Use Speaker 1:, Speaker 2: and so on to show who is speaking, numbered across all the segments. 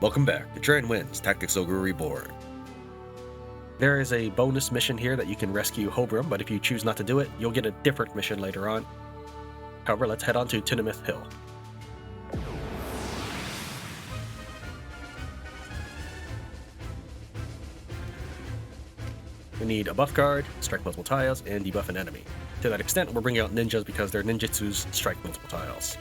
Speaker 1: Welcome back to Tran Wins Tactics Ogre Reborn. There is a bonus mission here that you can rescue Hobram, but if you choose not to do it, you'll get a different mission later on. However, let's head on to Tynemouth Hill. We need a buff card, strike multiple tiles, and debuff an enemy. To that extent, we're bringing out ninjas because their ninjutsus strike multiple tiles.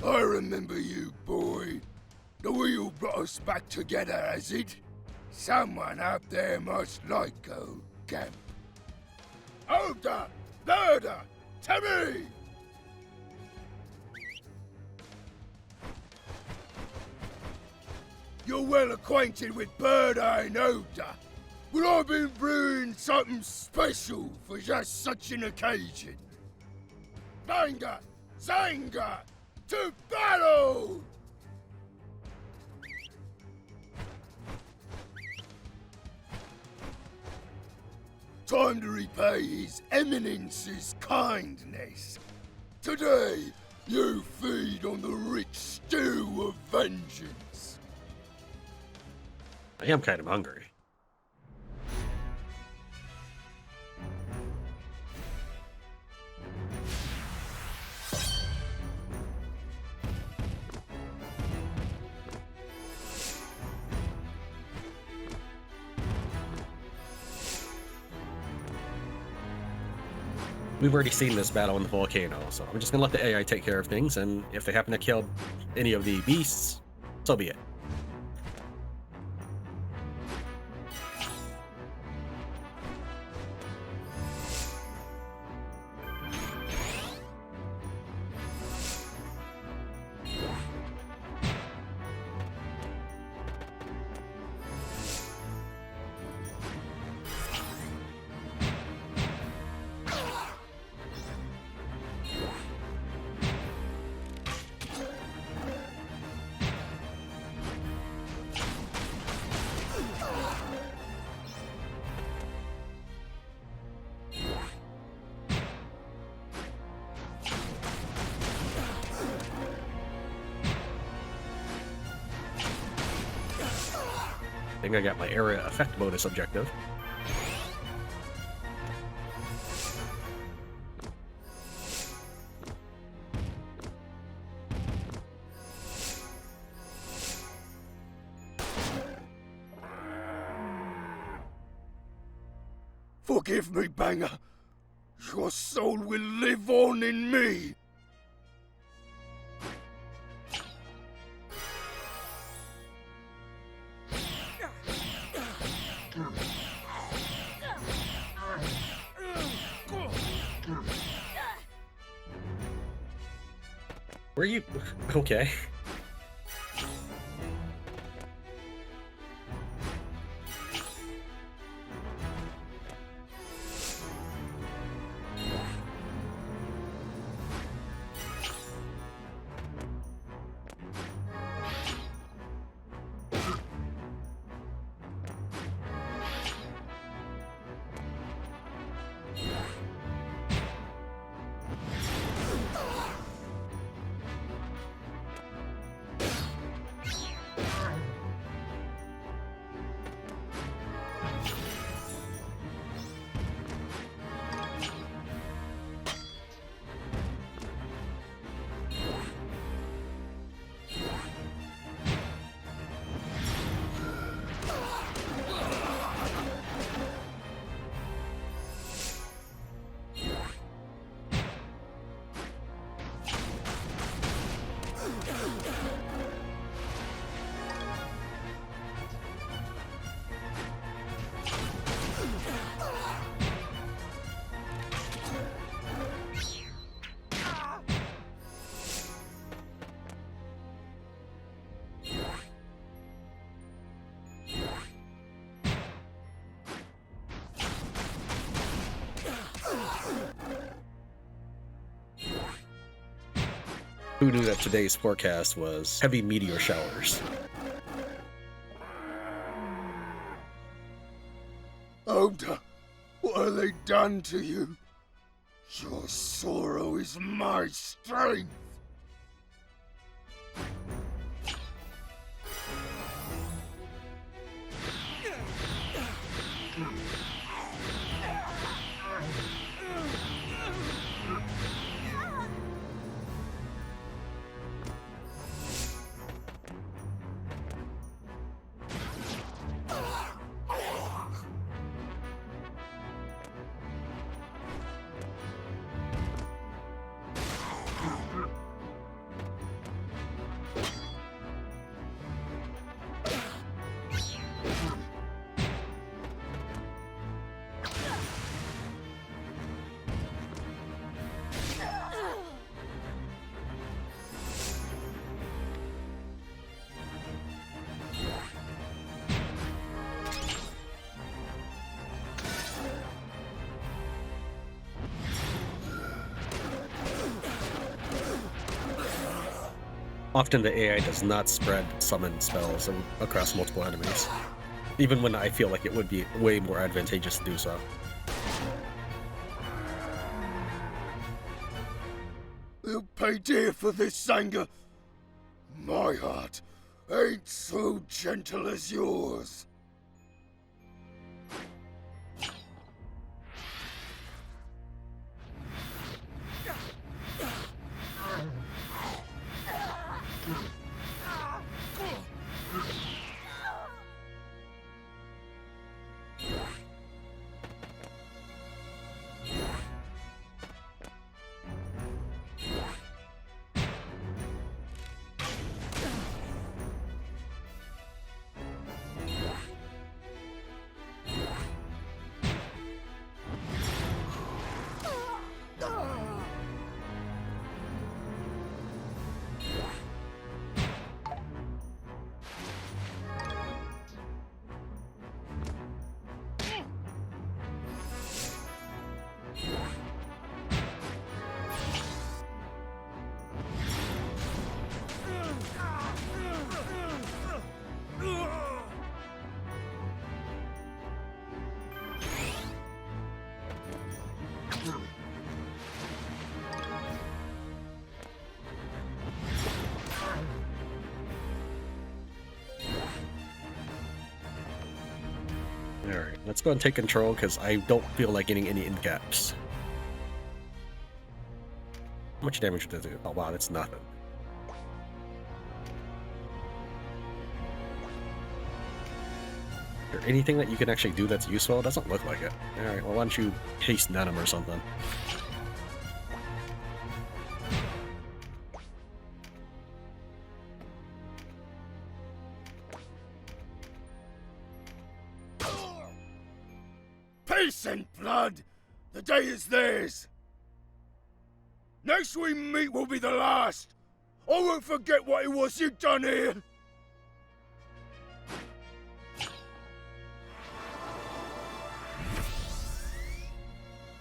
Speaker 2: I remember you, boy. The wheel brought us back together, has it? Someone out there must like a camp. Ogre! Murder! To me! You're well acquainted with Bird-Eye and Ogre. Well, I've been brewing something special for just such an occasion. Banga! Zanga! To battle! Time to repay His Eminence's kindness. Today, you feed on the rich stew of vengeance.
Speaker 1: I am kind of hungry. We've already seen this battle in the volcano, so I'm just gonna let the AI take care of things, and if they happen to kill any of the beasts, so be it. I think I got my area effect bonus objective.
Speaker 2: Forgive me, Banger. Your soul will live on in me.
Speaker 1: Were you okay? Who knew that today's forecast was heavy meteor showers?
Speaker 2: Ogre, what have they done to you? Your sorrow is my strength.
Speaker 1: Often the AI does not spread summon spells across multiple enemies, even when I feel like it would be way more advantageous to do so.
Speaker 2: You'll pay dear for this anger. My heart ain't so gentle as yours.
Speaker 1: Alright, let's go and take control, because I don't feel like getting any end gaps. How much damage does it do? Oh wow, that's nothing. Is there anything that you can actually do that's useful? It doesn't look like it. Alright, well why don't you haste Denam or something?
Speaker 2: Peace and blood! The day is theirs! Next we meet will be the last! I won't forget what it was you done here!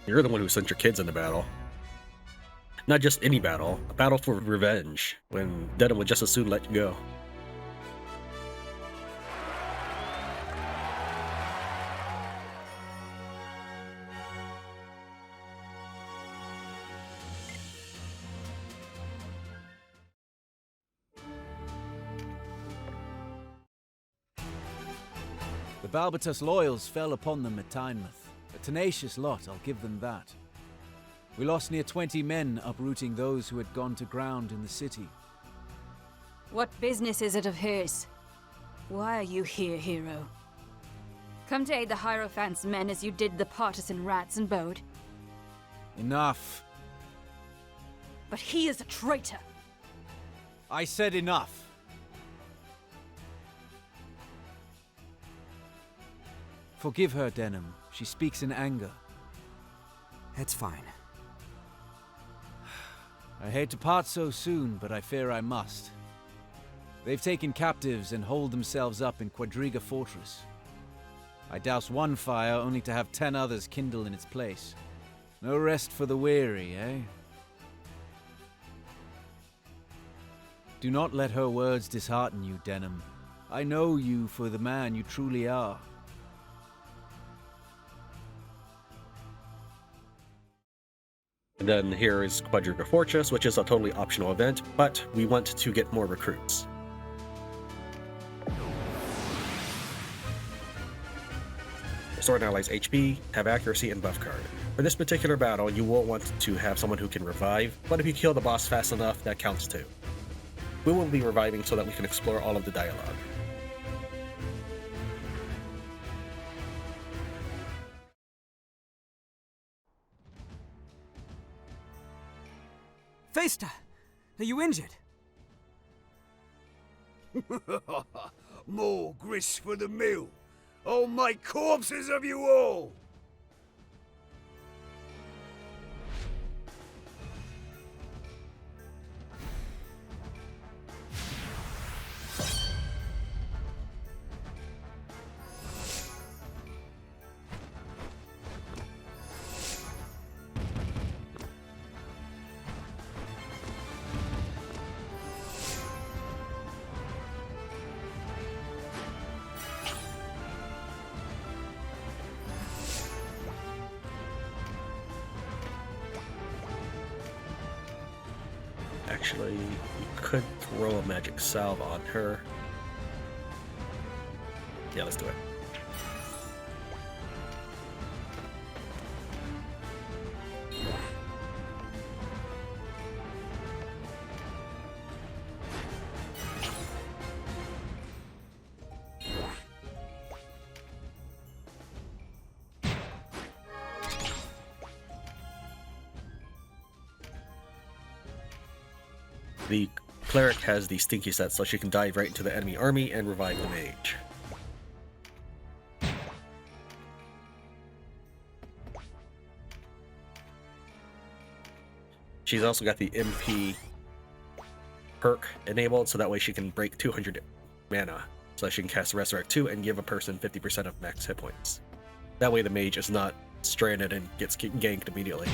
Speaker 1: You're the one who sent your kids into battle. Not just any battle, a battle for revenge, when Denam would just as soon let you go.
Speaker 3: The Balbatus loyals fell upon them at Tynemouth. A tenacious lot, I'll give them that. We lost near 20 men uprooting those who had gone to ground in the city.
Speaker 4: What business is it of his? Why are you here, hero? Come to aid the Hierophant's men as you did the partisan rats and Bode?
Speaker 3: Enough.
Speaker 4: But he is a traitor!
Speaker 3: I said enough. Forgive her, Denam. She speaks in anger.
Speaker 5: It's fine.
Speaker 3: I hate to part so soon, but I fear I must. They've taken captives and holed themselves up in Qadriga Fortress. I douse one fire only to have 10 others kindle in its place. No rest for the weary, eh? Do not let her words dishearten you, Denam. I know you for the man you truly are.
Speaker 1: And then here is Qadriga Fortress, which is a totally optional event, but we want to get more recruits. Restore an ally's HP, have accuracy, and buff card. For this particular battle, you will want to have someone who can revive, but if you kill the boss fast enough, that counts too. We will be reviving so that we can explore all of the dialogue.
Speaker 5: Festa, are you injured?
Speaker 2: More grist for the mill. I'll make corpses of you all!
Speaker 1: Actually, we could throw a magic salve on her. Yeah, let's do it. The cleric has the stinky set, so she can dive right into the enemy army and revive the mage. She's also got the MP perk enabled, so that way she can break 200 mana, so that she can cast Resurrect 2 and give a person 50% of max hit points. That way the mage is not stranded and gets ganked immediately.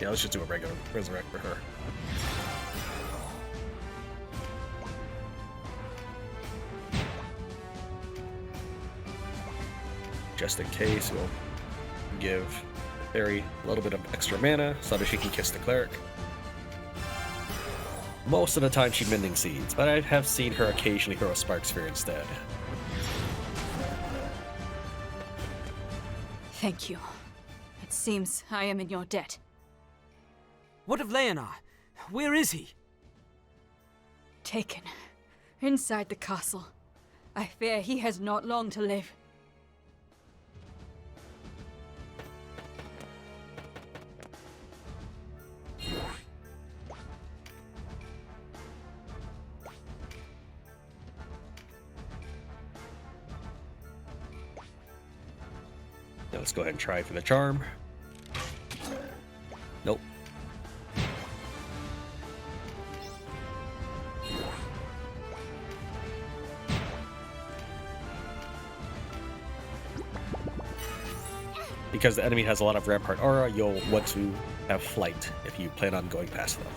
Speaker 1: Yeah, let's just do a regular Resurrect for her. Just in case, we'll give the fairy a little bit of extra mana so that she can kiss the cleric. Most of the time she's mending seeds, but I have seen her occasionally throw a Spark Sphere instead.
Speaker 4: Thank you. It seems I am in your debt.
Speaker 5: What of Leonar? Where is he?
Speaker 4: Taken. Inside the castle. I fear he has not long to live.
Speaker 1: Now let's go ahead and try for the charm. Nope. Because the enemy has a lot of Rampart aura, you'll want to have flight if you plan on going past them.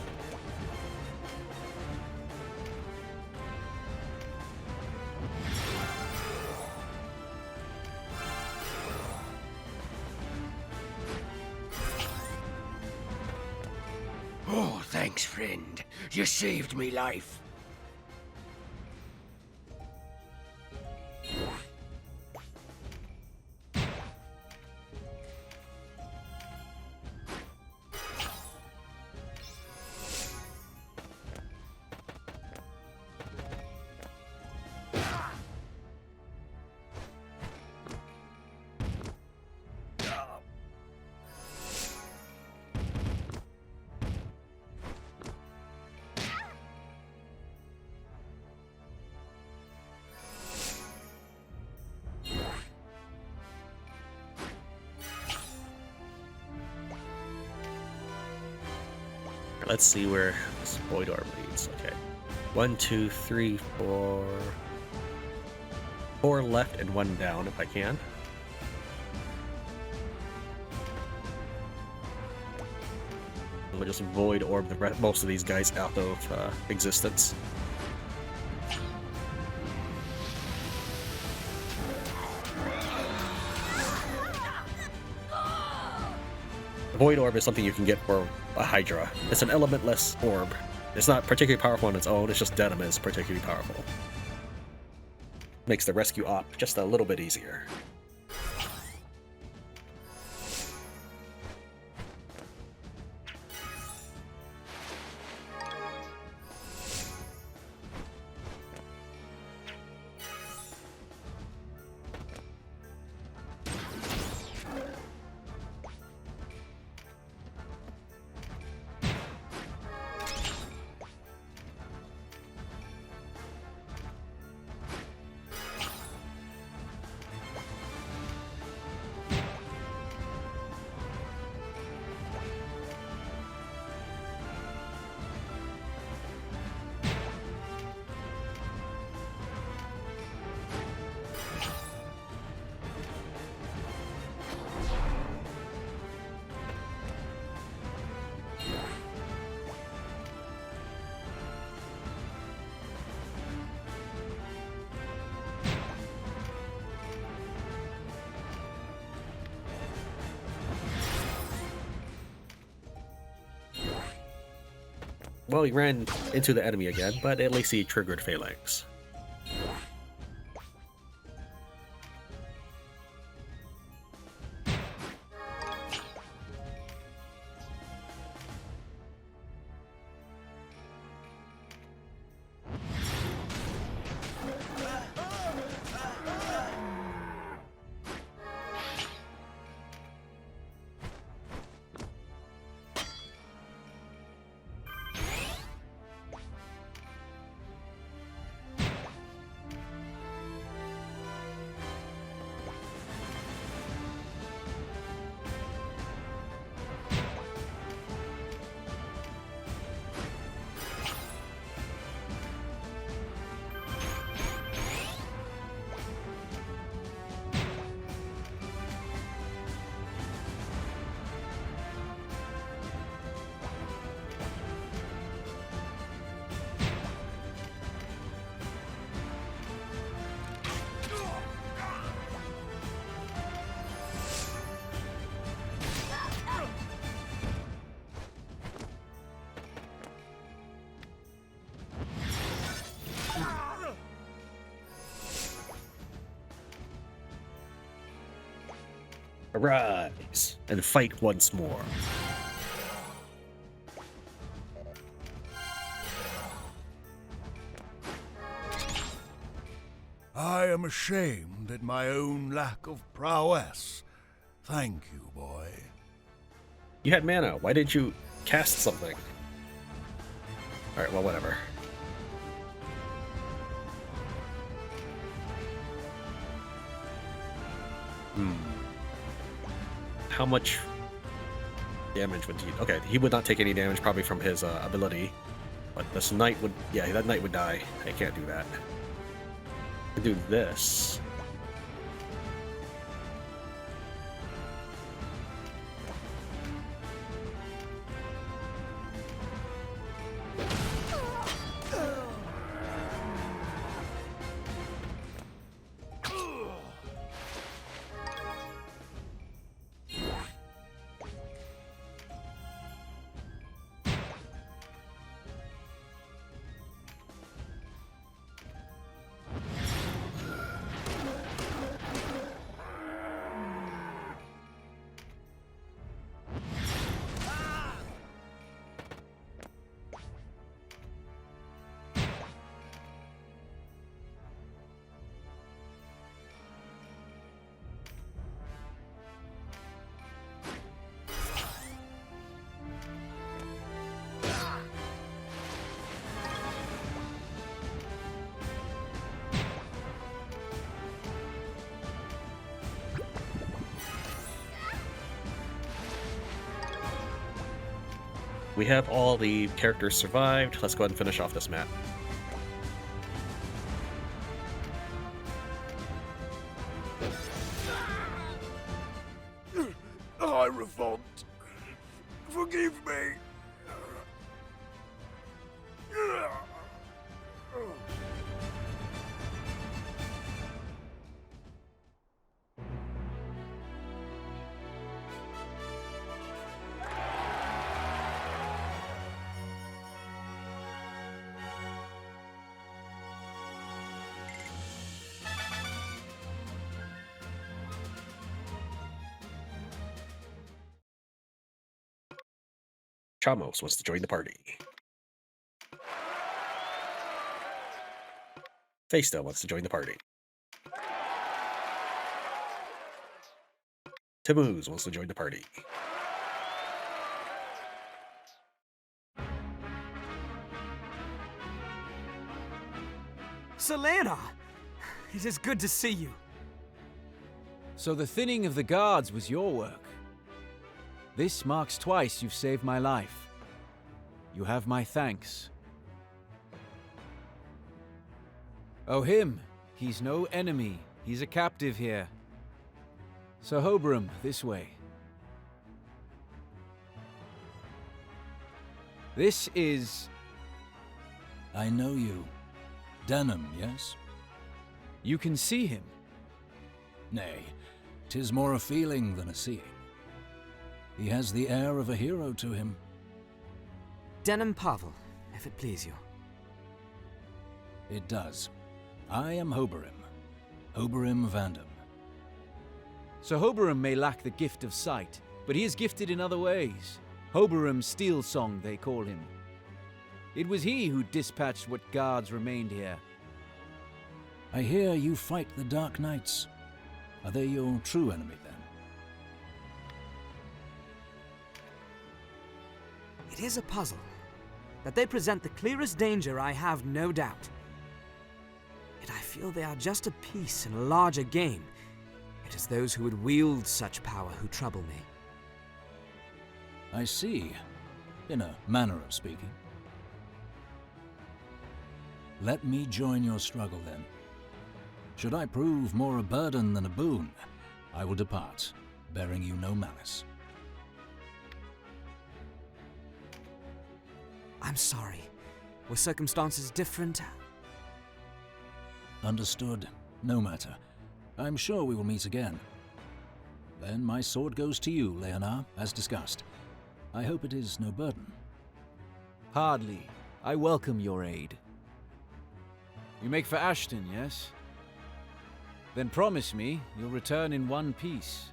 Speaker 2: Oh, thanks, friend. You saved me life.
Speaker 1: Let's see where this Void Orb leads. Okay. 1, 2, 3, 4. 4 left and 1 down if I can. We'll just Void Orb most of these guys out of existence. Void Orb is something you can get for a Hydra. It's an elementless orb. It's not particularly powerful on its own, it's just Denam is particularly powerful. Makes the rescue op just a little bit easier. Well, he ran into the enemy again, but at least he triggered Phalanx. Arise and fight once more.
Speaker 2: I am ashamed at my own lack of prowess. Thank you, boy.
Speaker 1: You had mana. Why didn't you cast something? Alright, well, whatever. How much damage would he... Okay, he would not take any damage probably from his ability. But this knight would... Yeah, that knight would die. I can't do that. I can do this. We have all the characters survived. Let's go ahead and finish off this map.
Speaker 2: I revolt. Forgive me.
Speaker 1: Chamos wants to join the party. Feista wants to join the party. Tammuz wants to join the party.
Speaker 5: Sir Leonar! It is good to see you.
Speaker 3: So the thinning of the guards was your work. This marks twice you've saved my life. You have my thanks. Oh, him. He's no enemy. He's a captive here. So Hobram, this way. This is...
Speaker 6: I know you. Denam, yes?
Speaker 3: You can see him.
Speaker 6: Nay, 'tis more a feeling than a seeing. He has the air of a hero to him.
Speaker 5: Denam Pavel, if it please you.
Speaker 6: It does. I am Hoberim. Hoberim Vandam.
Speaker 3: So Hobram may lack the gift of sight, but he is gifted in other ways. Hoberim Steelsong, they call him. It was he who dispatched what guards remained here.
Speaker 6: I hear you fight the Dark Knights. Are they your true enemy, then?
Speaker 5: It is a puzzle. That they present the clearest danger, I have no doubt. Yet I feel they are just a piece in a larger game. It is those who would wield such power who trouble me.
Speaker 6: I see. In a manner of speaking. Let me join your struggle, then. Should I prove more a burden than a boon, I will depart, bearing you no malice.
Speaker 5: I'm sorry. Were circumstances different?
Speaker 6: Understood. No matter. I'm sure we will meet again. Then my sword goes to you, Leonar, as discussed. I hope it is no burden.
Speaker 3: Hardly. I welcome your aid. You make for Ashton, yes? Then promise me you'll return in one piece.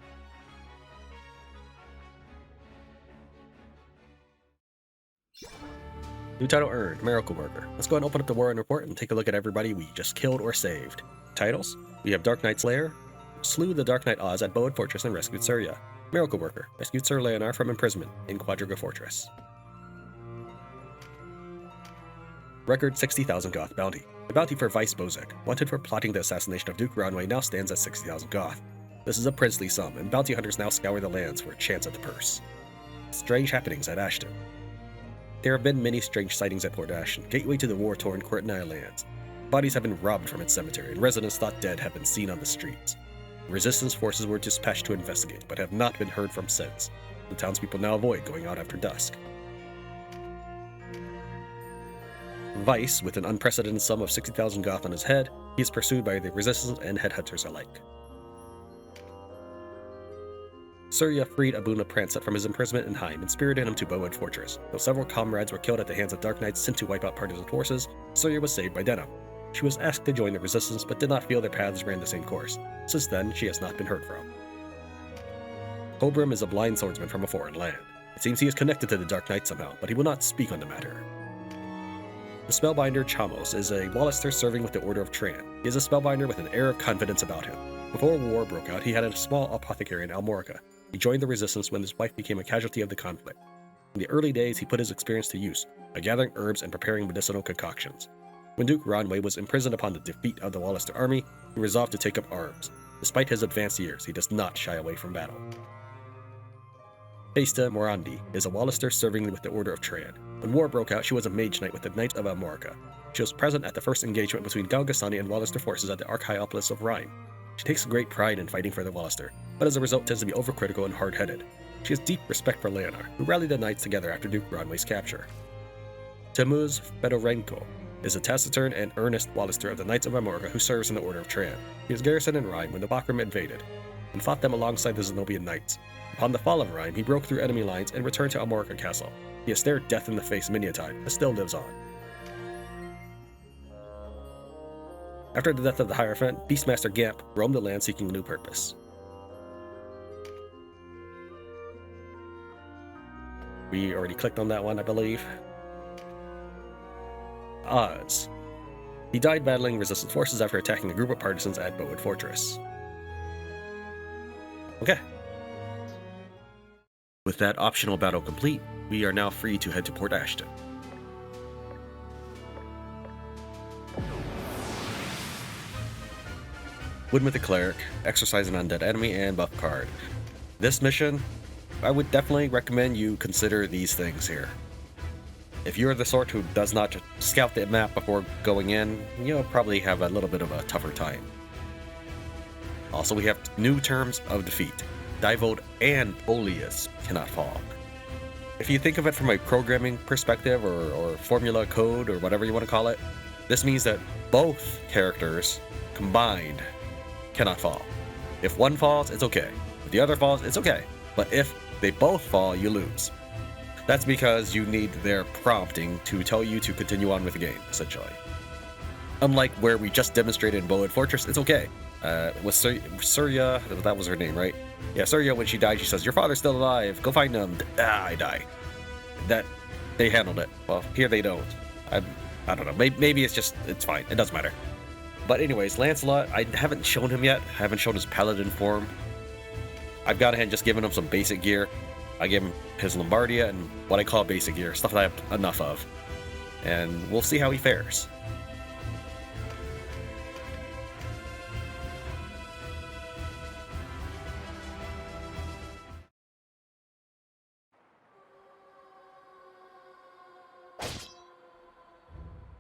Speaker 1: New title earned, Miracle Worker. Let's go ahead and open up the Warren Report and take a look at everybody we just killed or saved. Titles: we have Dark Knight's Lair, slew the Dark Knight Oz at Boad Fortress and rescued Surya. Miracle Worker, rescued Sir Leonar from imprisonment in Qadriga Fortress. Record 60,000 Goth bounty. The bounty for Vice Bozek, wanted for plotting the assassination of Duke Ranway, now stands at 60,000 Goth. This is a princely sum, and bounty hunters now scour the lands for a chance at the purse. Strange happenings at Ashton. There have been many strange sightings at Port Asyton, gateway to the war-torn Courtenay lands. Bodies have been robbed from its cemetery, and residents thought dead have been seen on the streets. Resistance forces were dispatched to investigate, but have not been heard from since. The townspeople now avoid going out after dusk. Vice, with an unprecedented sum of 60,000 Goth on his head, he is pursued by the Resistance and headhunters alike. Surya freed Abuna Pransat from his imprisonment in Heim and spirited him to Boad Fortress. Though several comrades were killed at the hands of Dark Knights sent to wipe out partisan forces, Surya was saved by Denam. She was asked to join the Resistance, but did not feel their paths ran the same course. Since then, she has not been heard from. Hobram is a blind swordsman from a foreign land. It seems he is connected to the Dark Knight somehow, but he will not speak on the matter. The Spellbinder Chamos is a Wallister serving with the Order of Tran. He is a Spellbinder with an air of confidence about him. Before war broke out, he had a small apothecary in Almorica. He joined the Resistance when his wife became a casualty of the conflict. In the early days, he put his experience to use by gathering herbs and preparing medicinal concoctions. When Duke Ranway was imprisoned upon the defeat of the Wallister army, he resolved to take up arms. Despite his advanced years, he does not shy away from battle. Feista Morandi is a Wallister serving with the Order of Tran. When war broke out, she was a mage knight with the Knights of Almorica. She was present at the first engagement between Galgasani and Wallister forces at the Archaeopolis of Rhine. She takes great pride in fighting for the Wallister, but as a result tends to be overcritical and hard-headed. She has deep respect for Leonar, who rallied the knights together after Duke Ranway's capture. Tammuz Fedorenko is a taciturn and earnest Wallister of the Knights of Almorica who serves in the Order of Tran. He was garrisoned in Rhine when the Bakram invaded, and fought them alongside the Zenobian knights. Upon the fall of Rhine, he broke through enemy lines and returned to Almorica Castle. He has stared death in the face many a time, but still lives on. After the death of the Hierophant, Beastmaster Gamp roamed the land seeking a new purpose. We already clicked on that one, I believe. Odds. He died battling resistance forces after attacking a group of partisans at Bowwood Fortress. Okay. With that optional battle complete, we are now free to head to Port Asyton. Woodmouth the Cleric, exercise an undead enemy, and buff card. This mission, I would definitely recommend you consider these things here. If you're the sort who does not scout the map before going in, you'll probably have a little bit of a tougher time. Also, we have new terms of defeat. Divold and Oelias cannot fall. If you think of it from a programming perspective or formula code or whatever you want to call it, this means that both characters combined cannot fall. If one falls, it's okay. If the other falls, it's okay. But if they both fall, you lose. That's because you need their prompting to tell you to continue on with the game, essentially. Unlike where we just demonstrated in Bowwood Fortress, it's okay. With Surya, that was her name, right? Yeah, Surya, when she died, she says, "Your father's still alive. Go find him." I die. That, they handled it. Well, here they don't. I don't know. Maybe it's fine. It doesn't matter. But anyways, Lancelot, I haven't shown him yet. I haven't shown his paladin form. I've gone ahead and just given him some basic gear. I gave him his Lombardia and what I call basic gear, stuff that I have enough of. And we'll see how he fares.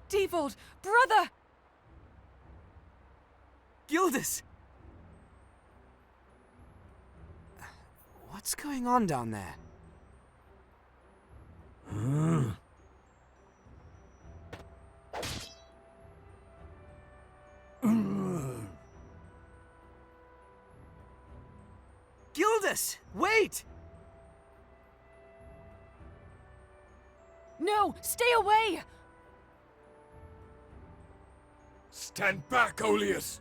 Speaker 5: Divold, brother! Gildas! What's going on down there? Gildas, wait!
Speaker 4: No, stay away!
Speaker 2: Stand back, Oelias!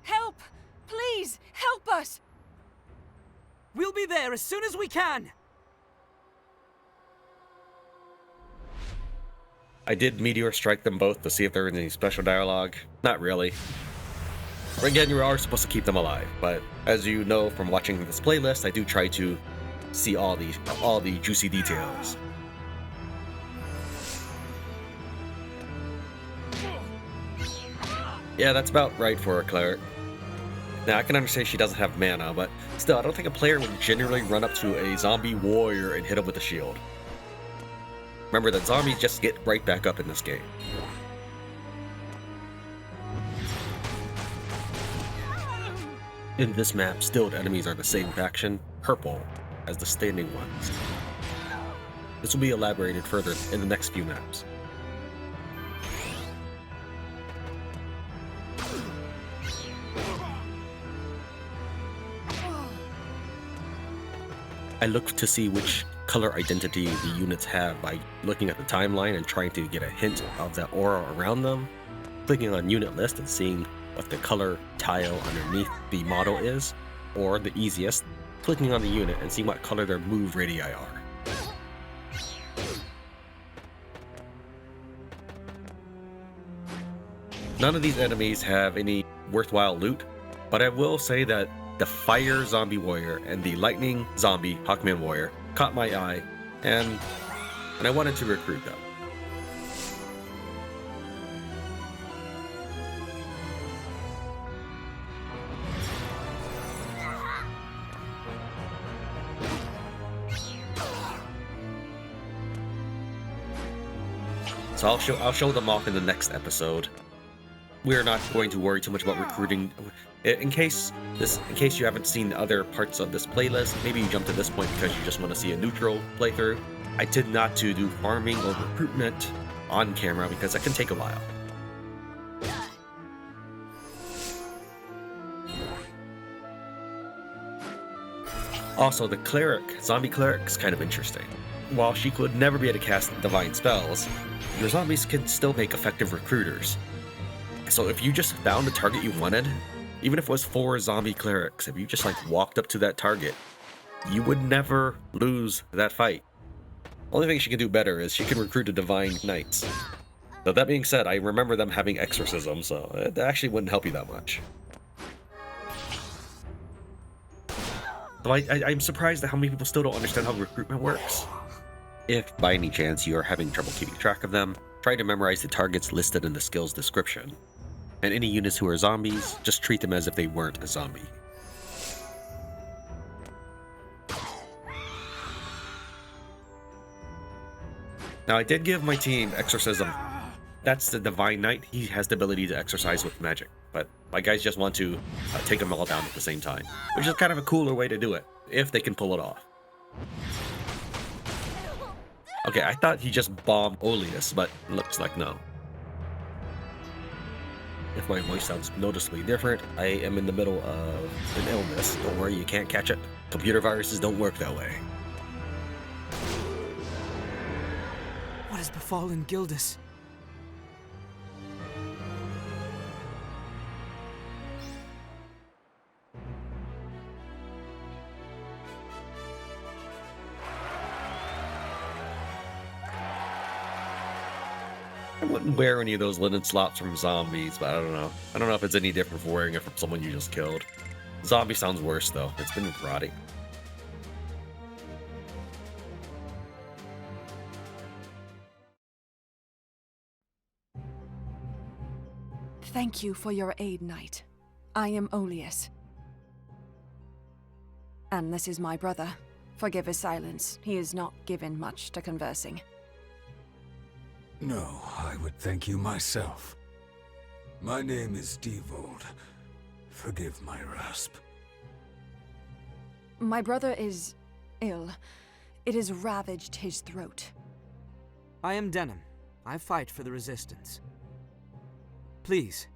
Speaker 4: Help! Please, help us!
Speaker 5: We'll be there as soon as we can!
Speaker 1: I did meteor strike them both to see if there was any special dialogue. Not really. Again, you are supposed to keep them alive, but as you know from watching this playlist, I do try to see all the juicy details. Yeah, that's about right for a cleric. Now, I can understand she doesn't have mana, but still, I don't think a player would generally run up to a zombie warrior and hit him with a shield. Remember that zombies just get right back up in this game. In this map, stilled enemies are the same faction, purple, as the standing ones. This will be elaborated further in the next few maps. I look to see which color identity the units have by looking at the timeline and trying to get a hint of the aura around them, clicking on unit list and seeing what the color tile underneath the model is, or the easiest, clicking on the unit and seeing what color their move radii are. None of these enemies have any worthwhile loot, but I will say that the fire zombie warrior and the lightning zombie Hawkman warrior caught my eye, and I wanted to recruit them. So I'll show them off in the next episode. We're not going to worry too much about recruiting. In case you haven't seen other parts of this playlist, maybe you jump to this point because you just want to see a neutral playthrough. I tend not to do farming or recruitment on camera because that can take a while. Also, the cleric, zombie cleric, is kind of interesting. While she could never be able to cast divine spells, your zombies can still make effective recruiters. So if you just found the target you wanted, even if it was 4 zombie clerics, if you just walked up to that target you would never lose that fight. Only thing she can do better is she can recruit a divine knights. So that being said, I remember them having exorcism, so it actually wouldn't help you that much. So I'm surprised at how many people still don't understand how recruitment works. If by any chance you are having trouble keeping track of them, try to memorize the targets listed in the skill's description. And any units who are zombies, just treat them as if they weren't a zombie. Now I did give my team exorcism. That's the divine knight. He has the ability to exorcise with magic, but my guys just want to take them all down at the same time, which is kind of a cooler way to do it, if they can pull it off. Okay, I thought he just bombed Oelias, but looks like no. If my voice sounds noticeably different, I am in the middle of an illness. Don't worry, you can't catch it. Computer viruses don't work that way.
Speaker 5: What has befallen Gildas?
Speaker 1: I wouldn't wear any of those linen slops from zombies, but I don't know. I don't know if it's any different from wearing it from someone you just killed. Zombie sounds worse, though. It's been rotting.
Speaker 7: Thank you for your aid, Knight. I am Oelias. And this is my brother. Forgive his silence. He is not given much to conversing.
Speaker 2: No, I would thank you myself. My name is Devold. Forgive my rasp.
Speaker 7: My brother is ill. It has ravaged his throat.
Speaker 5: I am Denam. I fight for the Resistance. Please,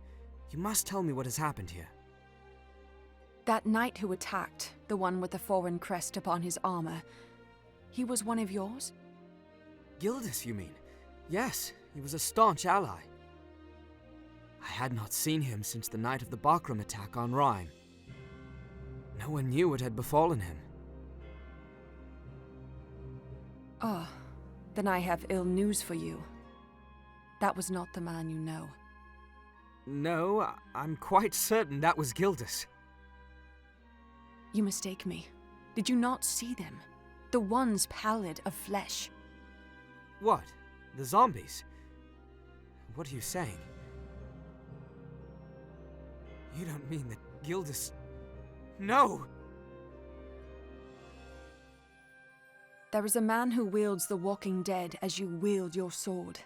Speaker 5: you must tell me what has happened here.
Speaker 7: That knight who attacked, the one with the foreign crest upon his armor, he was one of yours?
Speaker 5: Gildas, you mean? Yes, he was a staunch ally. I had not seen him since the night of the Bakram attack on Rhine. No one knew what had befallen him.
Speaker 7: Ah, then I have ill news for you. That was not the man you know.
Speaker 5: No, I'm quite certain that was Gildas.
Speaker 7: You mistake me. Did you not see them? The ones pallid of flesh.
Speaker 5: What? The zombies? What are you saying? You don't mean that Gildas... No!
Speaker 7: There is a man who wields the walking dead as you wield your sword.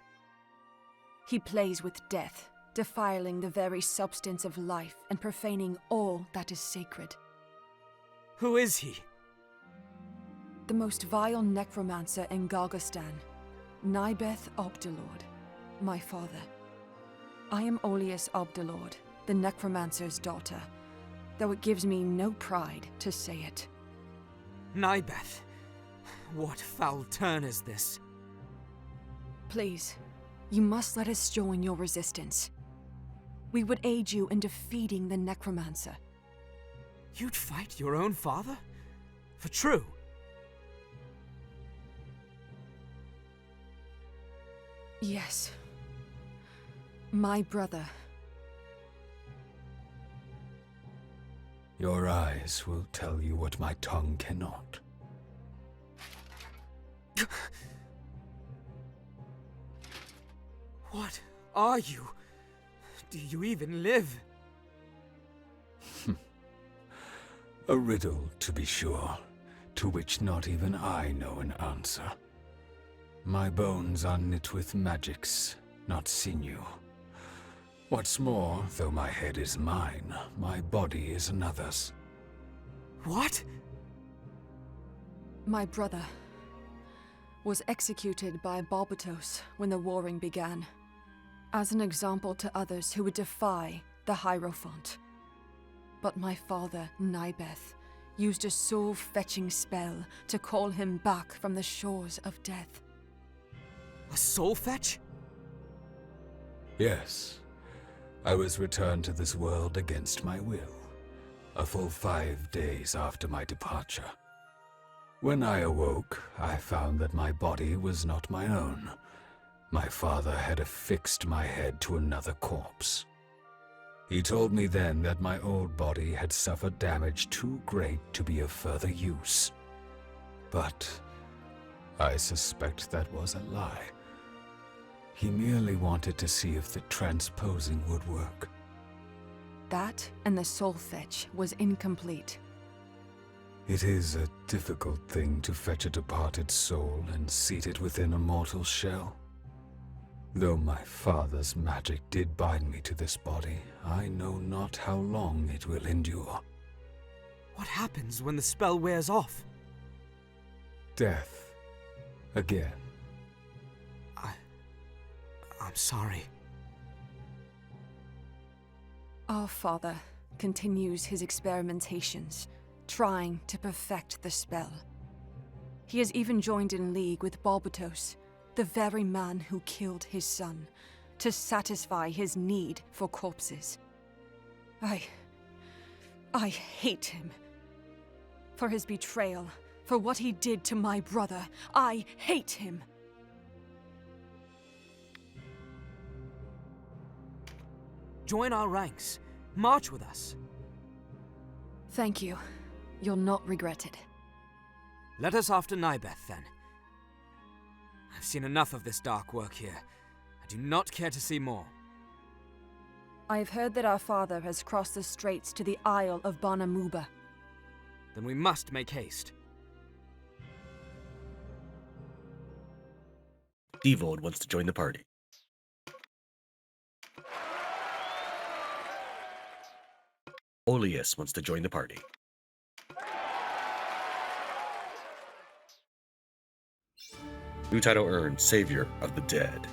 Speaker 7: He plays with death, defiling the very substance of life and profaning all that is sacred.
Speaker 5: Who is he?
Speaker 7: The most vile necromancer in Gargistan, Nybeth Obdalord, my father. I am Oelias Obdalord, the necromancer's daughter, though it gives me no pride to say it.
Speaker 5: Nybeth, what foul turn is this?
Speaker 7: Please, you must let us join your resistance. We would aid you in defeating the necromancer.
Speaker 5: You'd fight your own father? For true?
Speaker 7: Yes. My brother.
Speaker 2: Your eyes will tell you what my tongue cannot.
Speaker 5: What are you? Do you even live?
Speaker 2: A riddle, to be sure, to which not even I know an answer. My bones are knit with magics, not sinew. What's more, though my head is mine, my body is another's.
Speaker 5: What?
Speaker 7: My brother was executed by Barbatos when the warring began, as an example to others who would defy the Hierophant. But my father, Nybeth, used a soul-fetching spell to call him back from the shores of death.
Speaker 5: A soul fetch?
Speaker 2: Yes. I was returned to this world against my will, a full 5 days after my departure.
Speaker 8: When I awoke, I found that my body was not my own. My father had affixed my head to another corpse. He told me then that my old body had suffered damage too great to be of further use. But I suspect that was a lie. He merely wanted to see if the transposing would work.
Speaker 7: That and the soul fetch was incomplete.
Speaker 8: It is a difficult thing to fetch a departed soul and seat it within a mortal shell. Though my father's magic did bind me to this body, I know not how long it will endure.
Speaker 5: What happens when the spell wears off?
Speaker 8: Death. Again.
Speaker 5: I'm sorry.
Speaker 7: Our father continues his experimentations, trying to perfect the spell. He has even joined in league with Barbatos, the very man who killed his son, to satisfy his need for corpses. I hate him. For his betrayal, for what he did to my brother, I hate him.
Speaker 5: Join our ranks. March with us.
Speaker 7: Thank you. You'll not regret it.
Speaker 5: Let us off to Nibeth, then. I've seen enough of this dark work here. I do not care to see more.
Speaker 7: I have heard that our father has crossed the straits to the Isle of Banhamuba.
Speaker 5: Then we must make haste.
Speaker 1: Devold wants to join the party. Oelias wants to join the party. New title earned, Savior of the Dead.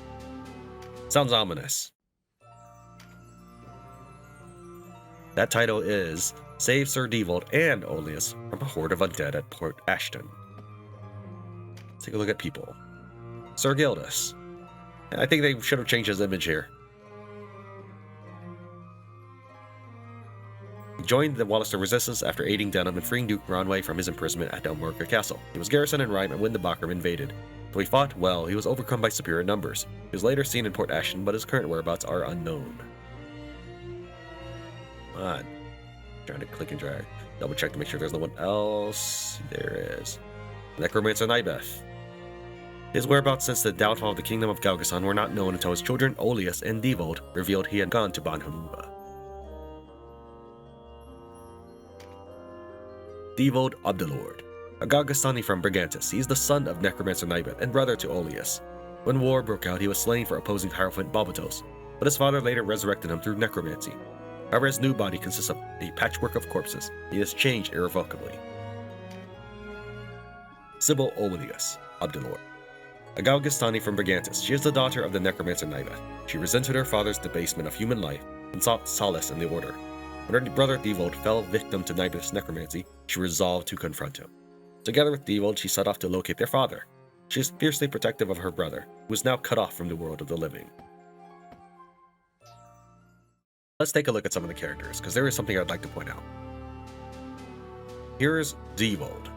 Speaker 1: Sounds ominous. That title is Save Sir Devold and Oelias from a horde of undead at Port Asyton. Let's take a look at people. Sir Gildas. I think they should have changed his image here. He joined the Wallister Resistance after aiding Denam in freeing Duke Ronway from his imprisonment at Delmorca Castle. He was garrisoned in Rime and when the Bakram invaded. Though he fought well, he was overcome by superior numbers. He was later seen in Port Asyton, but his current whereabouts are unknown. Odd. Trying to click and drag. Double check to make sure there's no one else. There is. Necromancer Nibeth. His whereabouts since the downfall of the kingdom of Galgason were not known until his children Oelias and Devold revealed he had gone to Banhamuba. Devold Abdelord, a Galgastani from Brigantis. He is the son of Necromancer Nibeth and brother to Oelias. When war broke out, he was slain for opposing Hierophant Barbatos, but his father later resurrected him through necromancy. However, his new body consists of a patchwork of corpses. He has changed irrevocably. Sibyl Oelias, Abdelord, a Galgastani from Brigantis. She is the daughter of the Necromancer Nibeth. She resented her father's debasement of human life and sought solace in the Order. When her brother Devold fell victim to Nibeth's necromancy, she resolved to confront him. Together with Devold, she set off to locate their father. She is fiercely protective of her brother, who is now cut off from the world of the living. Let's take a look at some of the characters, because there is something I'd like to point out. Here's Devold.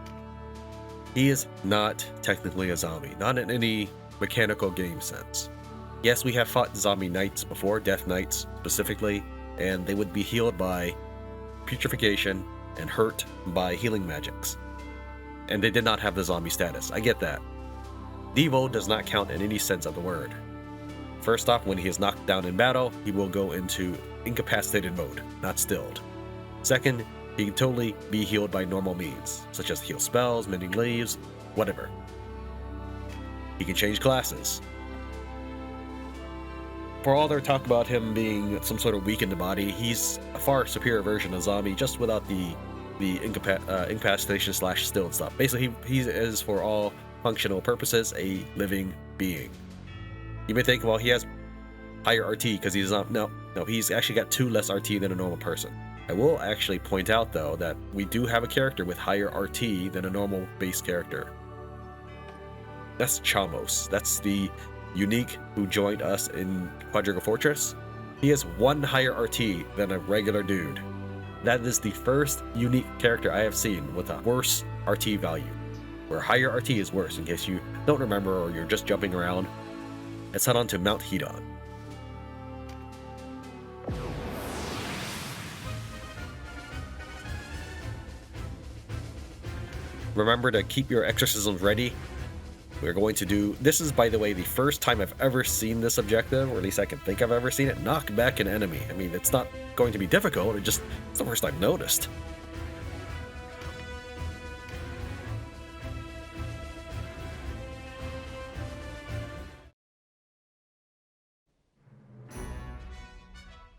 Speaker 1: He is not technically a zombie, not in any mechanical game sense. Yes, we have fought zombie knights before, death knights specifically, and they would be healed by putrefaction and hurt by healing magics. And they did not have the zombie status. I get that. Devold does not count in any sense of the word. First off, when he is knocked down in battle, he will go into incapacitated mode, not stilled. Second, he can totally be healed by normal means, such as heal spells, mending leaves, whatever. He can change classes. For all their talk about him being some sort of weak in the body, he's a far superior version of zombie, just without the incapacitation / stilled stuff. Basically, he is, for all functional purposes, a living being. You may think, well, he has higher RT because he's not. No, he's actually got 2 less RT than a normal person. I will actually point out, though, that we do have a character with higher RT than a normal base character. That's Chamos. That's the unique who joined us in Qadriga Fortress. He has 1 higher RT than a regular dude. That is the first unique character I have seen with a worse RT value. where higher RT is worse in case you don't remember or you're just jumping around. Let's head on to Mount Hedon. Remember to keep your exorcisms ready. We're going to do... This is, by the way, the first time I've ever seen this objective, or at least I can think I've ever seen it. Knock back an enemy. I mean, it's not going to be difficult, it's the first I've noticed.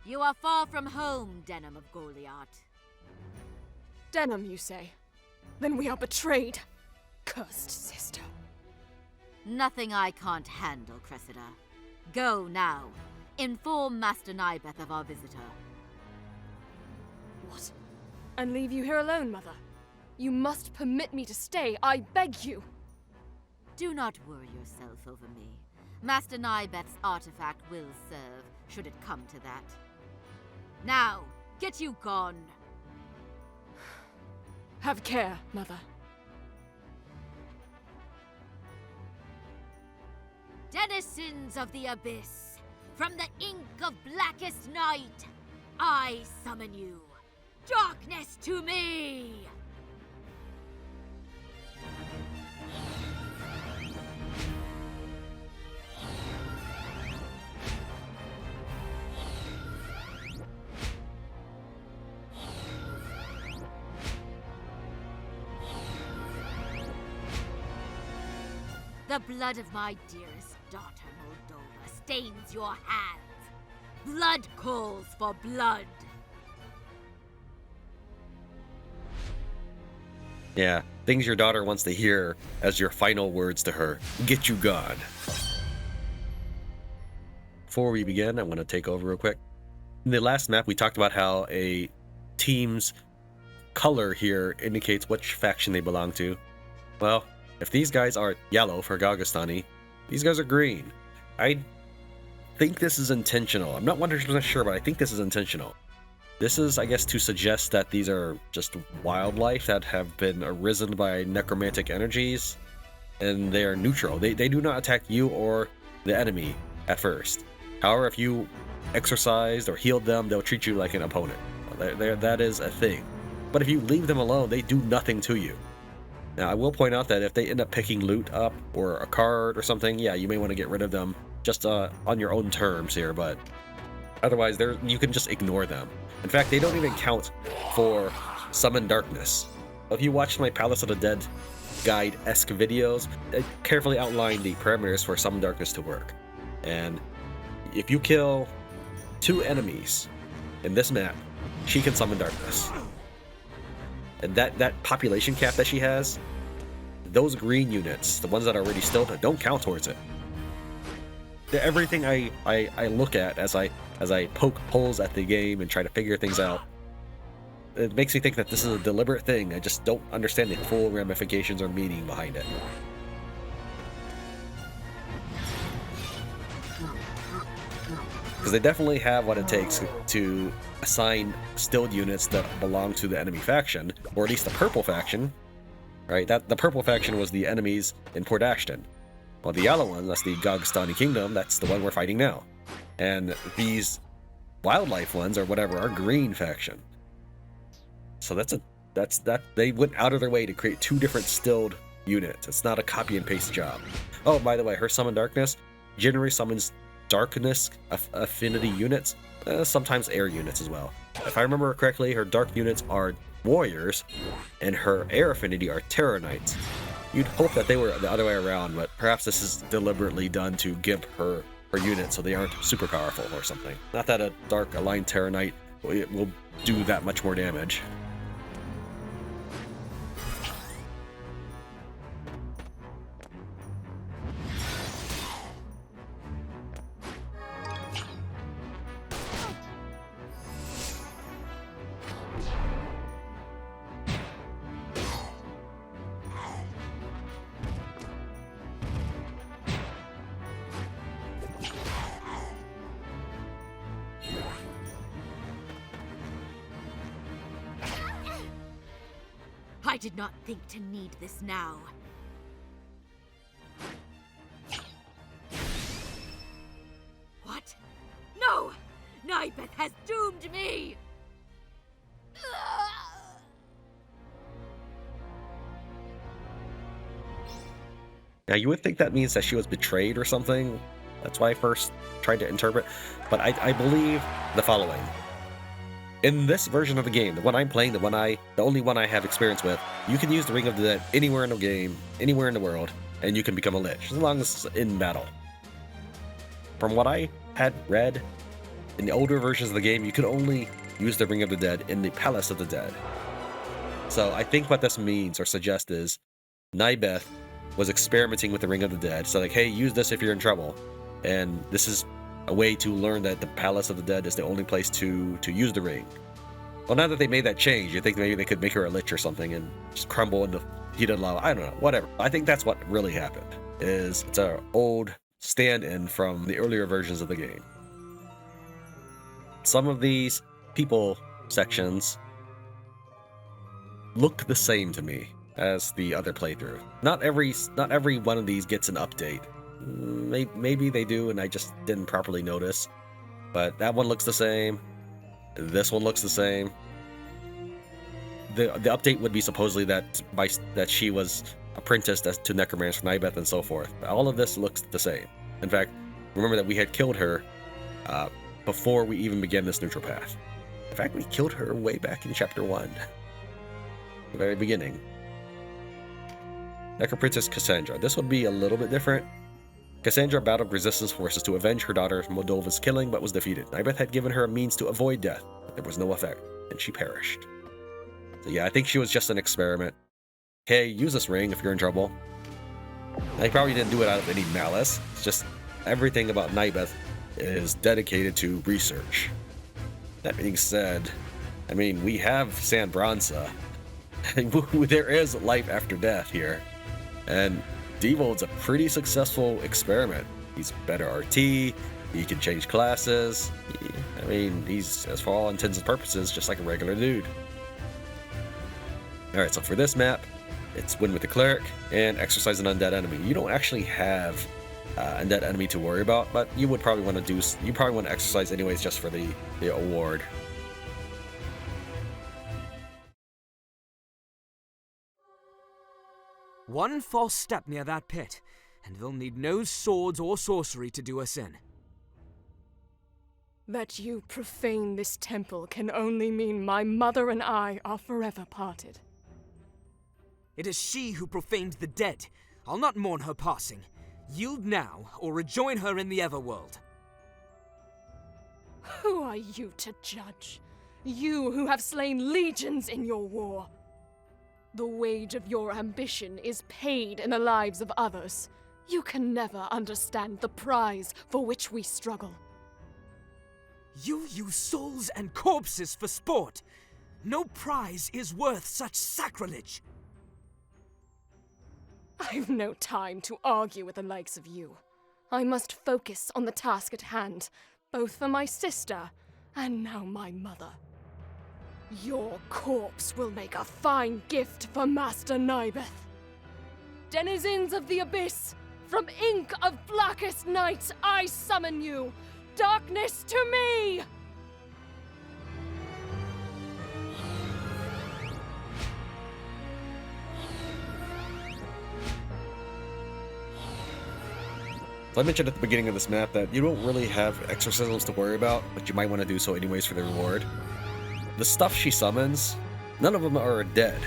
Speaker 9: You are far from home, Denam of Goliath.
Speaker 7: Denam, you say? Then we are betrayed. Cursed sister.
Speaker 9: Nothing I can't handle, Cressida. Go now. Inform Master Nybeth of our visitor.
Speaker 7: What? And leave you here alone, Mother? You must permit me to stay, I beg you!
Speaker 9: Do not worry yourself over me. Master Nybeth's artifact will serve, should it come to that. Now, get you gone!
Speaker 7: Have care, Mother.
Speaker 9: Denizens of the Abyss, from the ink of blackest night, I summon you. Darkness to me! The blood of my dearest daughter, Moldova, stains your hands. Blood calls for blood.
Speaker 1: Yeah, things your daughter wants to hear as your final words to her. Get you gone. Before we begin, I want to take over real quick. In the last map, we talked about how a team's color here indicates which faction they belong to. Well, if these guys are yellow for Gagastani, these guys are green. I think this is intentional. I'm not 100% sure, but I think this is intentional. This is, I guess, to suggest that these are just wildlife that have been arisen by necromantic energies, and they are neutral. They do not attack you or the enemy at first. However, if you exorcised or healed them, they'll treat you like an opponent. That is a thing. But if you leave them alone, they do nothing to you. Now, I will point out that if they end up picking loot up or a card or something, yeah, you may want to get rid of them just on your own terms here, but otherwise, you can just ignore them. In fact, they don't even count for Summon Darkness. If you watched my Palace of the Dead guide-esque videos, I carefully outlined the parameters for Summon Darkness to work. And if you kill 2 enemies in this map, she can Summon Darkness. And that population cap that she has, those green units, the ones that are already still, don't count towards it. Everything I look at as I poke holes at the game and try to figure things out, it makes me think that this is a deliberate thing. I just don't understand the full ramifications or meaning behind it. Because they definitely have what it takes to assign stilled units that belong to the enemy faction, or at least the purple faction, right? The purple faction was the enemies in Port Asyton. Well, the yellow one, that's the Gagastani Kingdom, that's the one we're fighting now. And these wildlife ones, or whatever, are green faction. So that's they went out of their way to create 2 different stilled units. It's not a copy and paste job. Oh, by the way, her Summon Darkness generally summons darkness affinity units, sometimes air units as well. If I remember correctly, her dark units are warriors, and her air affinity are terror knights. You'd hope that they were the other way around, but perhaps this is deliberately done to gimp her units so they aren't super powerful or something. Not that a dark aligned terror knight will do that much more damage.
Speaker 9: I did not think to need this now. Nybeth has doomed me!
Speaker 1: Now, you would think that means that she was betrayed or something. That's why I first tried to interpret. But I believe the following. In this version of the game, the one I'm playing, the only one I have experience with, you can use the Ring of the Dead anywhere in the game, anywhere in the world, and you can become a Lich, as long as it's in battle. From what I had read, in the older versions of the game, you could only use the Ring of the Dead in the Palace of the Dead. So I think what this means or suggests is Nybeth was experimenting with the Ring of the Dead. So like, hey, use this if you're in trouble. And this is a way to learn that the Palace of the Dead is the only place to use the ring. Well, now that they made that change, you think maybe they could make her a Lich or something and just crumble into heated lava. I don't know, whatever. I think that's what really happened. It's an old stand-in from the earlier versions of the game. Some of these people sections look the same to me as the other playthrough. Not every one of these gets an update. Maybe they do and I just didn't properly notice. But that one looks the same. This one looks the same. The update would be supposedly that she was apprenticed to Necromancer Nybeth and so forth. But all of this looks the same. In fact, remember that we had killed her before we even began this neutral path. In fact, we killed her way back in Chapter 1. The very beginning. Necroprincess Cassandra. This would be a little bit different. Cassandra battled resistance forces to avenge her daughter Moldova's killing, but was defeated. Nybeth had given her a means to avoid death, but there was no effect, and she perished. So yeah, I think she was just an experiment. Hey, use this ring if you're in trouble. They probably didn't do it out of any malice. It's just everything about Nybeth is dedicated to research. That being said, I mean, we have San Bronsa. There is life after death here. And Devold's a pretty successful experiment. He's better RT, he can change classes. I mean, he's, as for all intents and purposes, just like a regular dude. Alright, so for this map, it's win with the cleric and exercise an undead enemy. You don't actually have undead enemy to worry about, but you would probably want to exercise anyways just for the award.
Speaker 5: One false step near that pit, and they'll need no swords or sorcery to do us in.
Speaker 10: That you profane this temple can only mean my mother and I are forever parted.
Speaker 5: It is she who profaned the dead. I'll not mourn her passing. Yield now, or rejoin her in the Everworld.
Speaker 10: Who are you to judge? You who have slain legions in your war. The wage of your ambition is paid in the lives of others. You can never understand the prize for which we struggle.
Speaker 5: You use souls and corpses for sport. No prize is worth such sacrilege.
Speaker 10: I've no time to argue with the likes of you. I must focus on the task at hand, both for my sister and now my mother. Your corpse will make a fine gift for Master Nybeth. Denizens of the Abyss, from ink of blackest night, I summon you! Darkness to me!
Speaker 1: So I mentioned at the beginning of this map that you don't really have exorcisms to worry about, but you might want to do so anyways for the reward. The stuff she summons, none of them are dead.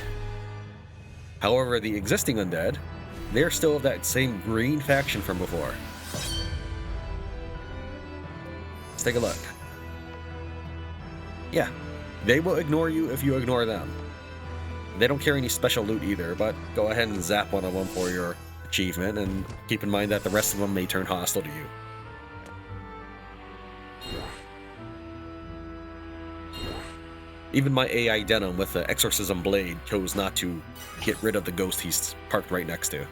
Speaker 1: However, the existing undead, they're still of that same green faction from before. Let's take a look. Yeah, they will ignore you if you ignore them. They don't carry any special loot either, but go ahead and zap one of them for your achievement, and keep in mind that the rest of them may turn hostile to you. Even my AI Denam with the Exorcism Blade chose not to get rid of the ghost he's parked right next to.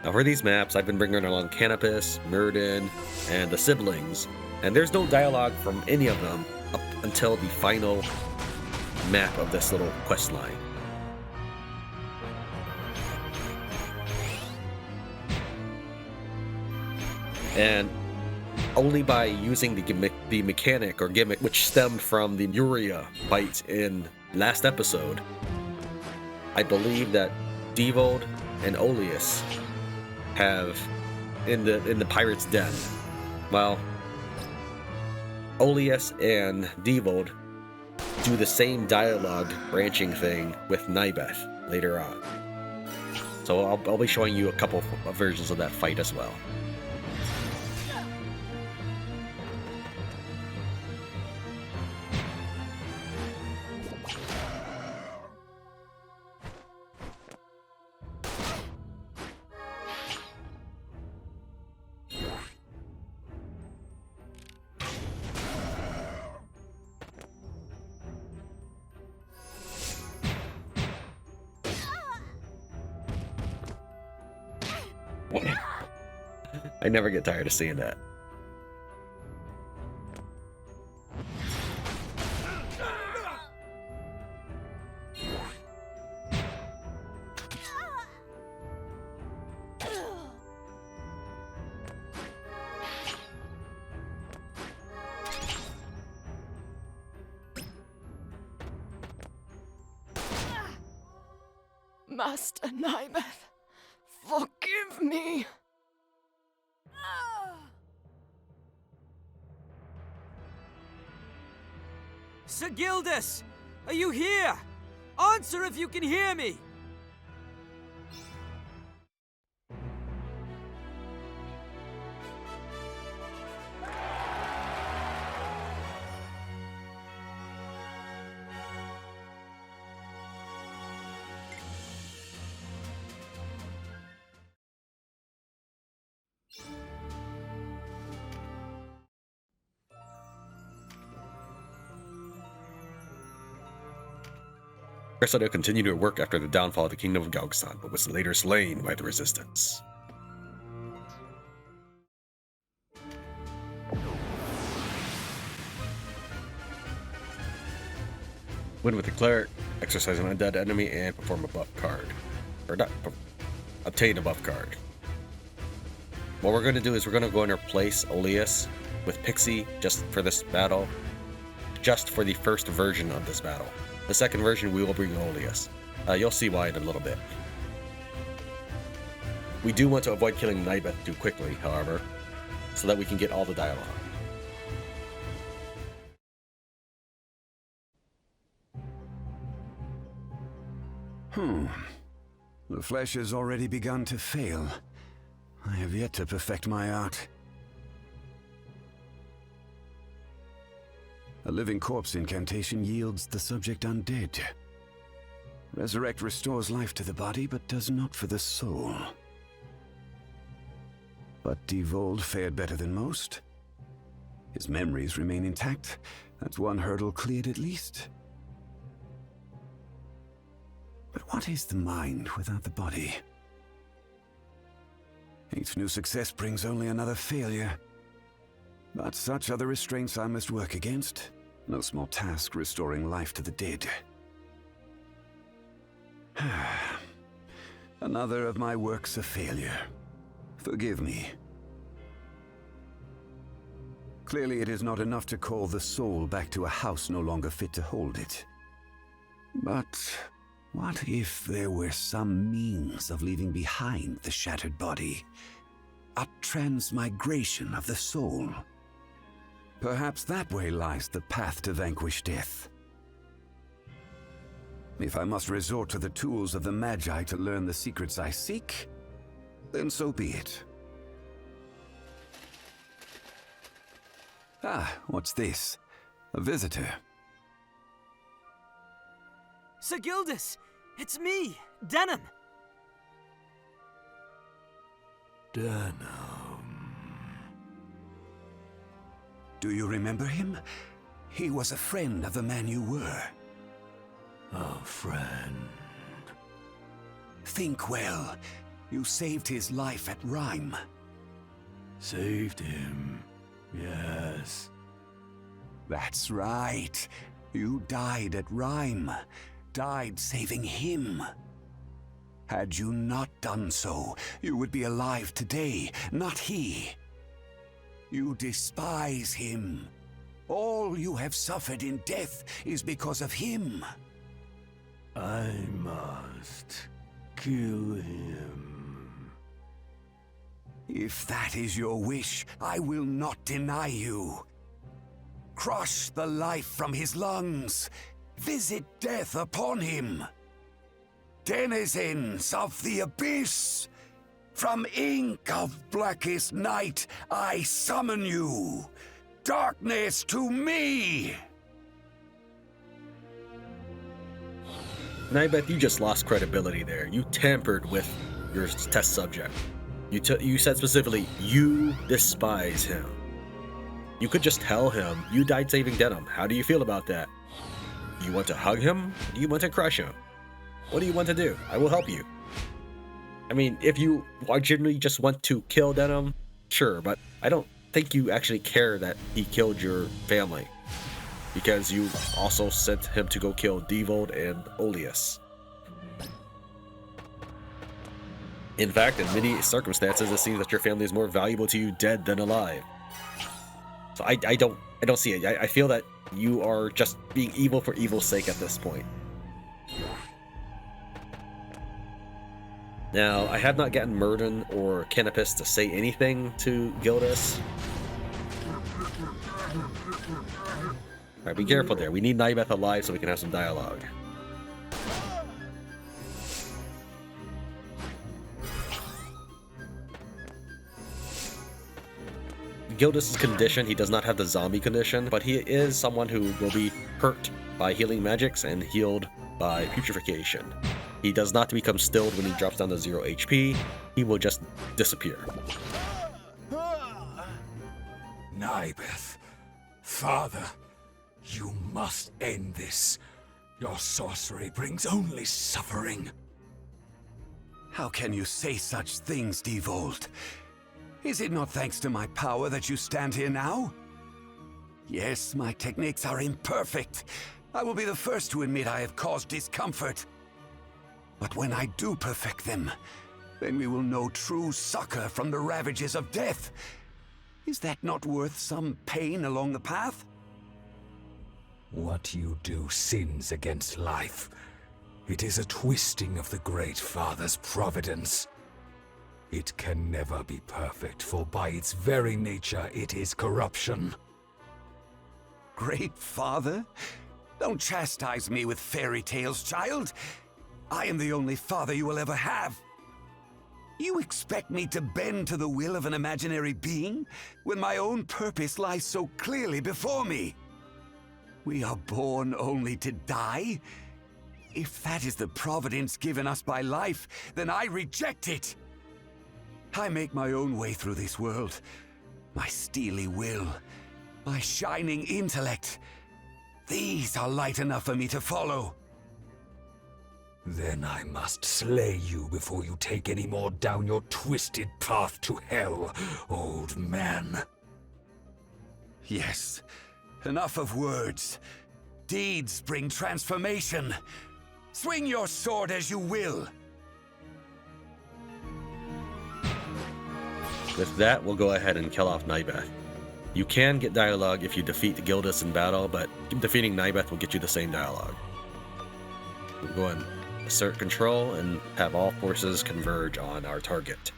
Speaker 1: Now for these maps, I've been bringing along Canopus, Myrden, and the siblings, and there's no dialogue from any of them up until the final map of this little quest line. And only by using the mechanic or gimmick which stemmed from the Uria fight in last episode, I believe that Devold and Oelias have in the pirate's den. Well, Oelias and Devold do the same dialogue branching thing with Nybeth later on. So I'll be showing you a couple of versions of that fight as well. I never get tired of seeing that.
Speaker 10: Master Nybeth, forgive me.
Speaker 5: Sigildus! Are you here? Answer if you can hear me!
Speaker 1: Krysaro continued to work after the downfall of the kingdom of Galgstan, but was later slain by the resistance. Win with the cleric, exercise an undead enemy, and perform a buff card. Or not, obtain a buff card. What we're going to do is we're going to go and replace Oelias with Pixie just for this battle, just for the first version of this battle. The second version, we will bring Oelias. You'll see why in a little bit. We do want to avoid killing Nybeth too quickly, however, so that we can get all the dialogue.
Speaker 11: The flesh has already begun to fail. I have yet to perfect my art. A living corpse incantation yields the subject undead. Resurrect restores life to the body, but does not for the soul. But Devold fared better than most. His memories remain intact. That's one hurdle cleared at least. But what is the mind without the body? Each new success brings only another failure. But such are the restraints I must work against. No small task restoring life to the dead. Another of my works a failure. Forgive me. Clearly it is not enough to call the soul back to a house no longer fit to hold it. But what if there were some means of leaving behind the shattered body? A transmigration of the soul. Perhaps that way lies the path to vanquish death. If I must resort to the tools of the Magi to learn the secrets I seek, then so be it. Ah, what's this? A visitor.
Speaker 5: Sigildus! It's me, Denam!
Speaker 11: Denam. Do you remember him? He was a friend of the man you were.
Speaker 8: A friend.
Speaker 11: Think well. You saved his life at Rime.
Speaker 2: Saved him, yes.
Speaker 11: That's right. You died at Rime. Died saving him. Had you not done so, you would be alive today, not he. You despise him. All you have suffered in death is because of him.
Speaker 2: I must kill him.
Speaker 11: If that is your wish, I will not deny you. Crush the life from his lungs. Visit death upon him. Denizens of the abyss, from ink of blackest night, I summon you. Darkness to me!
Speaker 1: Nybeth, you just lost credibility there. You tampered with your test subject. You said specifically, you despise him. You could just tell him, you died saving Denam. How do you feel about that? Do you want to hug him? Do you want to crush him? What do you want to do? I will help you. I mean, if you genuinely just want to kill Denam, sure, but I don't think you actually care that he killed your family, because you also sent him to go kill Devold and Oelias. In fact, in many circumstances, it seems that your family is more valuable to you dead than alive. So I don't see it. I feel that you are just being evil for evil's sake at this point. Now, I have not gotten Murden or Canopus to say anything to Gildas. Alright, be careful there. We need Nybeth alive so we can have some dialogue. Gildas' condition, he does not have the zombie condition, but he is someone who will be hurt by healing magics and healed by putrefaction. He does not become stilled when he drops down to 0 HP. He will just disappear.
Speaker 8: Nybeth, father, you must end this. Your sorcery brings only suffering.
Speaker 11: How can you say such things, Devold? Is it not thanks to my power that you stand here now? Yes, my techniques are imperfect. I will be the first to admit I have caused discomfort. But when I do perfect them, then we will know true succor from the ravages of death. Is that not worth some pain along the path?
Speaker 8: What you do sins against life. It is a twisting of the Great Father's providence. It can never be perfect, for by its very nature it is corruption.
Speaker 11: Great Father? Don't chastise me with fairy tales, child. I am the only father you will ever have. You expect me to bend to the will of an imaginary being, when my own purpose lies so clearly before me? We are born only to die? If that is the providence given us by life, then I reject it. I make my own way through this world. My steely will, my shining intellect. These are light enough for me to follow.
Speaker 8: Then I must slay you before you take any more down your twisted path to hell, old man.
Speaker 11: Yes, enough of words. Deeds bring transformation. Swing your sword as you will.
Speaker 1: With that, we'll go ahead and kill off Nybeth. You can get dialogue if you defeat Gildas in battle, but defeating Nybeth will get you the same dialogue. We'll go and assert control and have all forces converge on our target.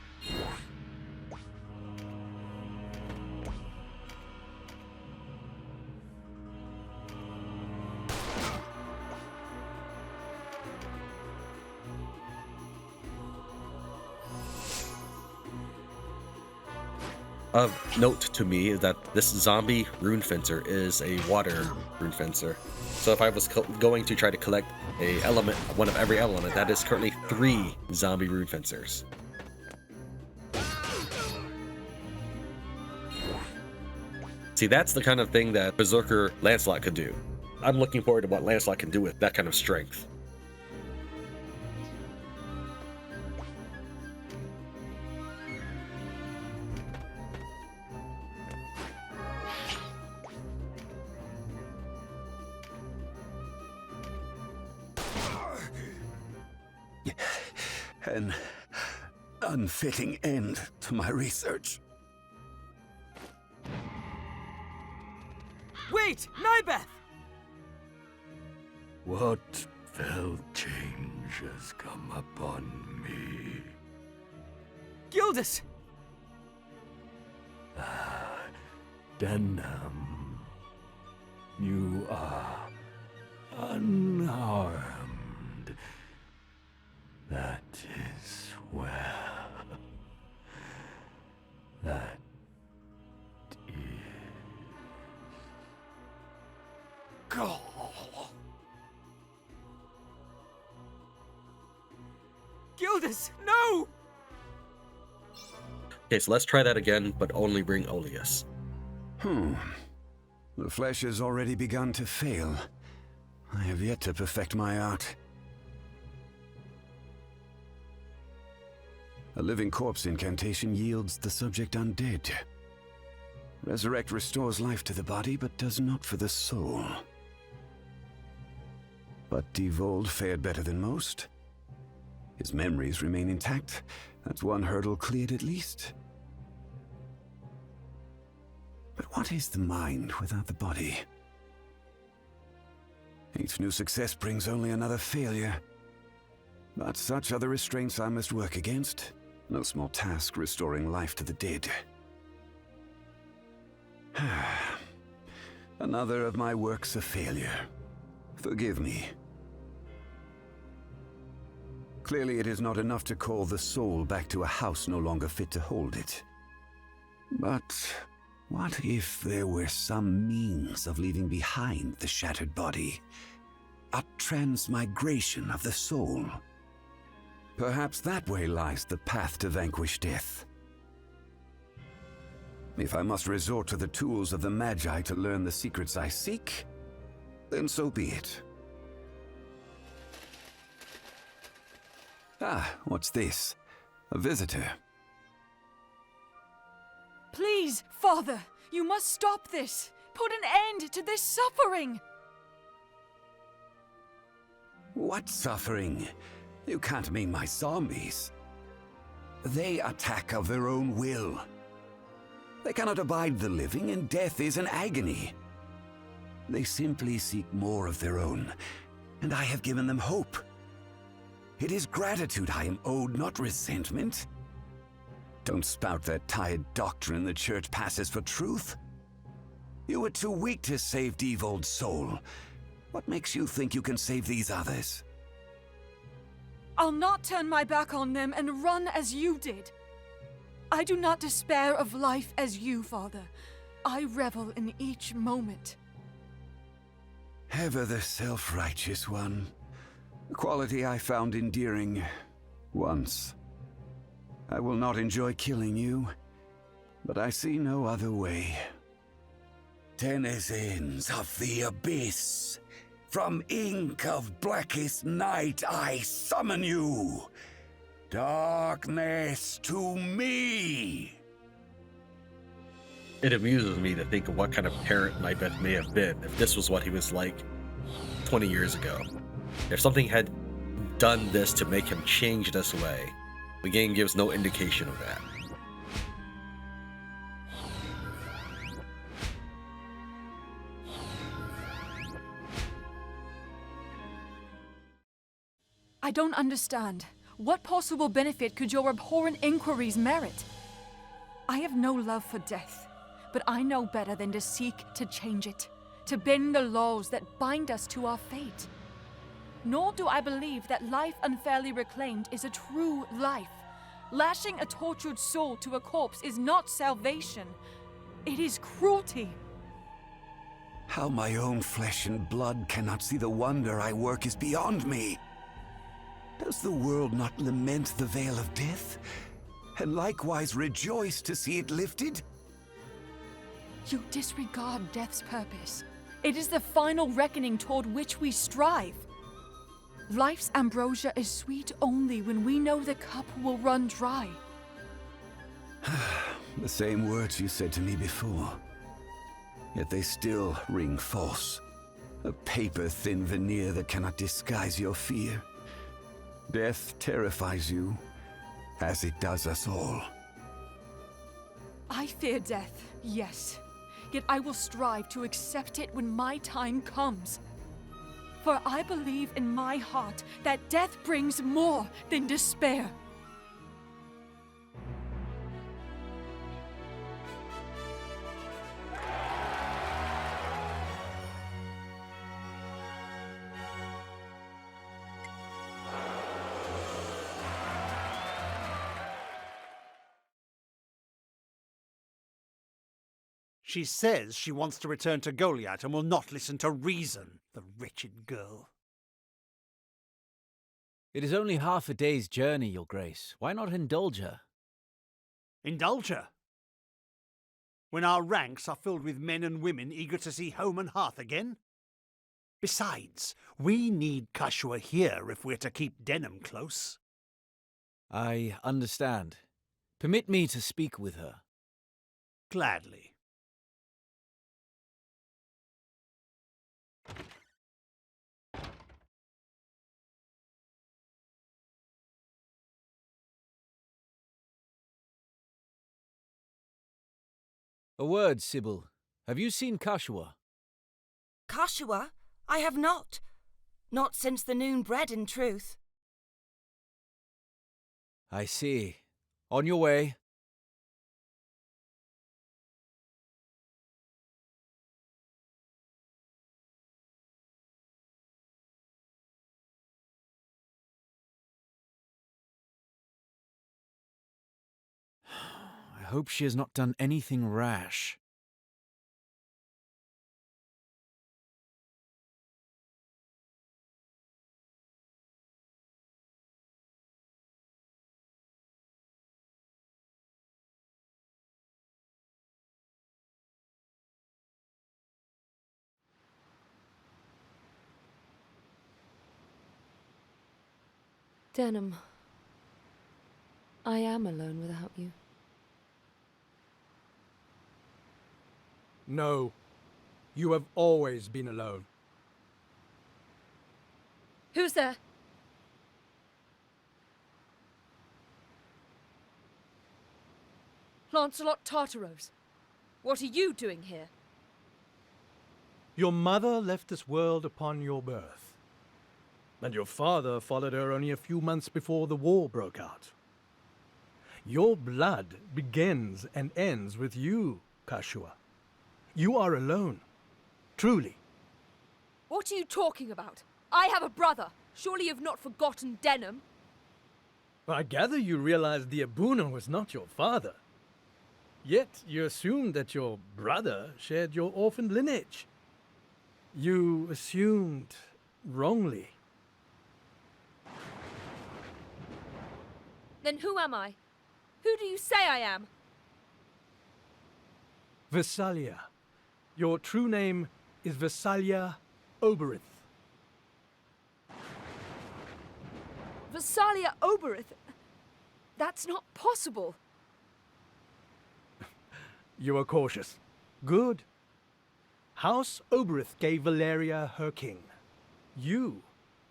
Speaker 1: Of note to me is that this zombie rune fencer is a water rune fencer. So if I was going to try to collect a element, one of every element, that is currently 3 zombie rune fencers. See, that's the kind of thing that Berserker Lancelot could do. I'm looking forward to what Lancelot can do with that kind of strength.
Speaker 11: An unfitting end to my research.
Speaker 5: Wait! Nybeth!
Speaker 8: What fell change has come upon me?
Speaker 5: Gildas!
Speaker 8: Denam, you are unharmed. That is well. That is...
Speaker 5: Go! Gildas, no!
Speaker 1: Okay, so let's try that again, but only bring Oelias.
Speaker 11: The flesh has already begun to fail. I have yet to perfect my art. A living corpse incantation yields the subject undead. Resurrect restores life to the body, but does not for the soul. But Devold fared better than most. His memories remain intact. That's one hurdle cleared at least. But what is the mind without the body? Each new success brings only another failure. But such are the restraints I must work against. No small task restoring life to the dead. Another of my works a failure. Forgive me. Clearly it is not enough to call the soul back to a house no longer fit to hold it. But what if there were some means of leaving behind the shattered body? A transmigration of the soul? Perhaps that way lies the path to vanquish death. If I must resort to the tools of the Magi to learn the secrets I seek, then so be it. Ah, what's this? A visitor.
Speaker 7: Please, Father, you must stop this. Put an end to this suffering.
Speaker 11: What suffering? You can't mean my zombies. They attack of their own will. They cannot abide the living, and death is an agony. They simply seek more of their own, and I have given them hope. It is gratitude I am owed, not resentment. Don't spout that tired doctrine the Church passes for truth. You were too weak to save Devold's soul. What makes you think you can save these others?
Speaker 7: I'll not turn my back on them and run as you did. I do not despair of life as you, Father. I revel in each moment.
Speaker 11: Ever the self-righteous one. A quality I found endearing once. I will not enjoy killing you, but I see no other way. Denizens of the Abyss, from ink of blackest night I summon you. Darkness to me!
Speaker 1: It amuses me to think of what kind of parent Nybeth may have been if this was what he was like 20 years ago. If something had done this to make him change this way, the game gives no indication of that.
Speaker 7: I don't understand. What possible benefit could your abhorrent inquiries merit? I have no love for death, but I know better than to seek to change it, to bend the laws that bind us to our fate. Nor do I believe that life unfairly reclaimed is a true life. Lashing a tortured soul to a corpse is not salvation. It is cruelty.
Speaker 11: How my own flesh and blood cannot see the wonder I work is beyond me. Does the world not lament the veil of death, and likewise rejoice to see it lifted?
Speaker 7: You disregard death's purpose. It is the final reckoning toward which we strive. Life's ambrosia is sweet only when we know the cup will run dry.
Speaker 11: The same words you said to me before. Yet they still ring false. A paper-thin veneer that cannot disguise your fear. Death terrifies you, as it does us all.
Speaker 7: I fear death, yes. Yet I will strive to accept it when my time comes. For I believe in my heart that death brings more than despair.
Speaker 12: She says she wants to return to Goliath and will not listen to reason, the wretched girl.
Speaker 3: It is only half a day's journey, Your Grace. Why not indulge her?
Speaker 12: Indulge her? When our ranks are filled with men and women eager to see home and hearth again? Besides, we need Catiua here if we're to keep Denam close.
Speaker 3: I understand. Permit me to speak with her.
Speaker 12: Gladly.
Speaker 3: A word, Sibyl. Have you seen Catiua?
Speaker 13: Catiua? I have not. Not since the noon bread, in truth.
Speaker 3: I see. On your way. I hope she has not done anything rash.
Speaker 10: Denam, I am alone without you.
Speaker 14: No, you have always been alone.
Speaker 10: Who's there? Lancelot Tartaros. What are you doing here?
Speaker 14: Your mother left this world upon your birth, and your father followed her only a few months before the war broke out. Your blood begins and ends with you, Catiua. You are alone. Truly.
Speaker 10: What are you talking about? I have a brother. Surely you've not forgotten Denam.
Speaker 14: I gather you realized the Abuna was not your father. Yet you assumed that your brother shared your orphaned lineage. You assumed wrongly.
Speaker 10: Then who am I? Who do you say I am?
Speaker 14: Visalia. Your true name is Visalia Oberith.
Speaker 10: Visalia Oberith? That's not possible.
Speaker 14: You are cautious. Good. House Oberith gave Valeria her king. You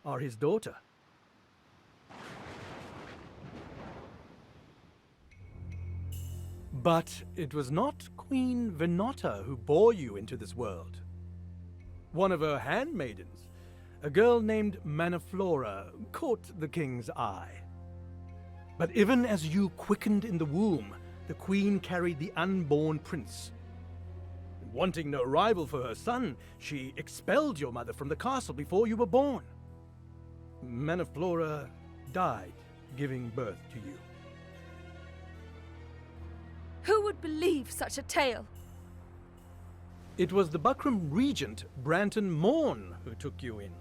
Speaker 14: are his daughter. But it was not Queen Venota who bore you into this world. One of her handmaidens, a girl named Manaflora, caught the king's eye. But even as you quickened in the womb, the queen carried the unborn prince. Wanting no rival for her son, she expelled your mother from the castle before you were born. Manaflora died giving birth to you.
Speaker 10: Who would believe such a tale?
Speaker 14: It was the Buckram regent, Branton Morn, who took you in.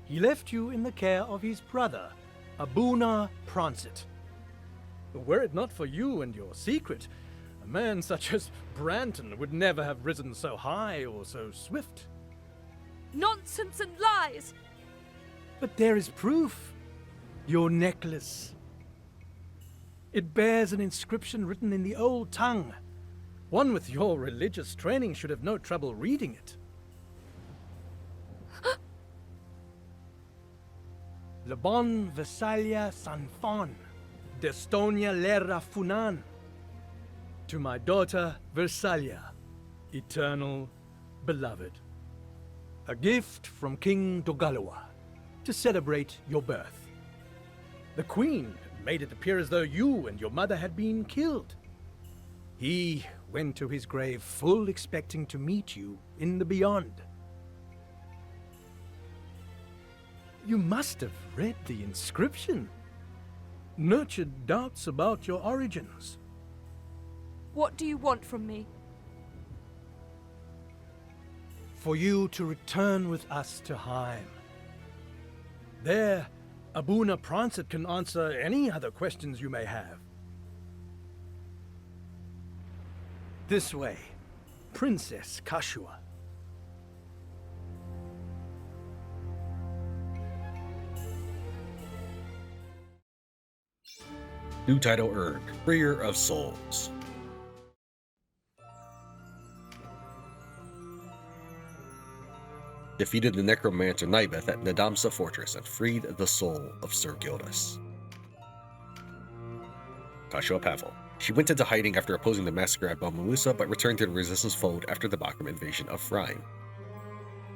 Speaker 14: He left you in the care of his brother, Abuna Prancet. Were it not for you and your secret, a man such as Branton would never have risen so high or so swift.
Speaker 10: Nonsense and lies!
Speaker 14: But there is proof. Your necklace. It bears an inscription written in the old tongue. One with your religious training should have no trouble reading it. Le bon Visalia Sanfon, Destonia Lera Funan. To my daughter Versalia, eternal beloved. A gift from King Dogalawa to celebrate your birth. The Queen made it appear as though you and your mother had been killed. He went to his grave full expecting to meet you in the beyond. You must have read the inscription. Nurtured doubts about your origins.
Speaker 10: What do you want from me?
Speaker 14: For you to return with us to Heim. There, Abuna Prancet can answer any other questions you may have. This way, Princess Catiua.
Speaker 1: New title earned, Freer of Souls. Defeated the necromancer Nybeth at Ndamsa Fortress and freed the soul of Sir Gildas. Catiua Pavel. She went into hiding after opposing the massacre at Banhamuba, but returned to the resistance fold after the Bakram invasion of Phryne.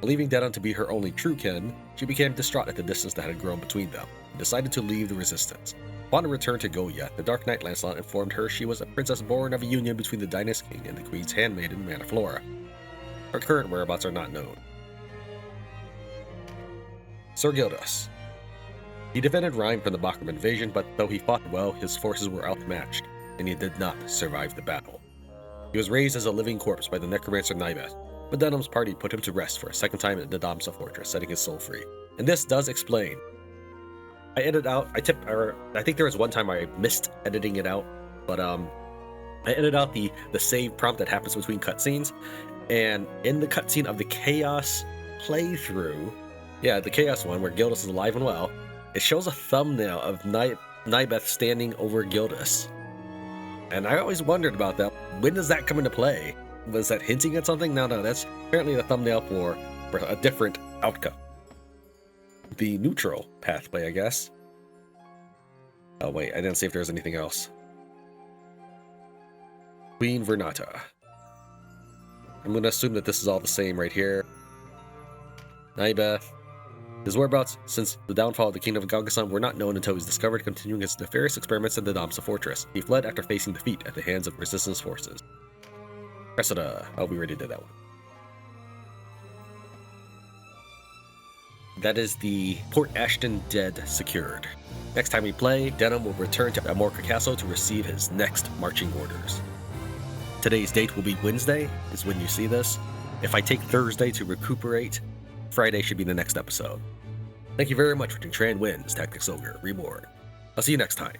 Speaker 1: Believing Denam to be her only true kin, she became distraught at the distance that had grown between them, and decided to leave the resistance. Upon her return to Goya, the Dark Knight Lancelot informed her she was a princess born of a union between the Dynast King and the Queen's handmaiden Manaflora. Her current whereabouts are not known. Sir Gildas. He defended Rhine from the Bakram invasion, but though he fought well, his forces were outmatched, and he did not survive the battle. He was raised as a living corpse by the necromancer Nybeth, but Denam's party put him to rest for a second time at the Ndamsa Fortress, setting his soul free. And this does explain. I think there was one time I missed editing it out, but I edited out the save prompt that happens between cutscenes, and in the cutscene of the Chaos playthrough, yeah, the Chaos one where Gildas is alive and well, it shows a thumbnail of Nybeth standing over Gildas. And I always wondered about that. When does that come into play? Was that hinting at something? No, that's apparently the thumbnail for a different outcome. The neutral pathway, I guess. Oh wait, I didn't see if there was anything else. Queen Vernata. I'm going to assume that this is all the same right here. Nybeth. His whereabouts since the downfall of the Kingdom of Gagasan were not known until he was discovered continuing his nefarious experiments in the Ndamsa Fortress. He fled after facing defeat at the hands of resistance forces. Cressida. Oh, we already did that one. That is the Port Asyton dead secured. Next time we play, Denam will return to Amorca Castle to receive his next marching orders. Today's date will be Wednesday, is when you see this. If I take Thursday to recuperate, Friday should be the next episode. Thank you very much for watching Tran Wins Tactics Ogre Reborn. I'll see you next time.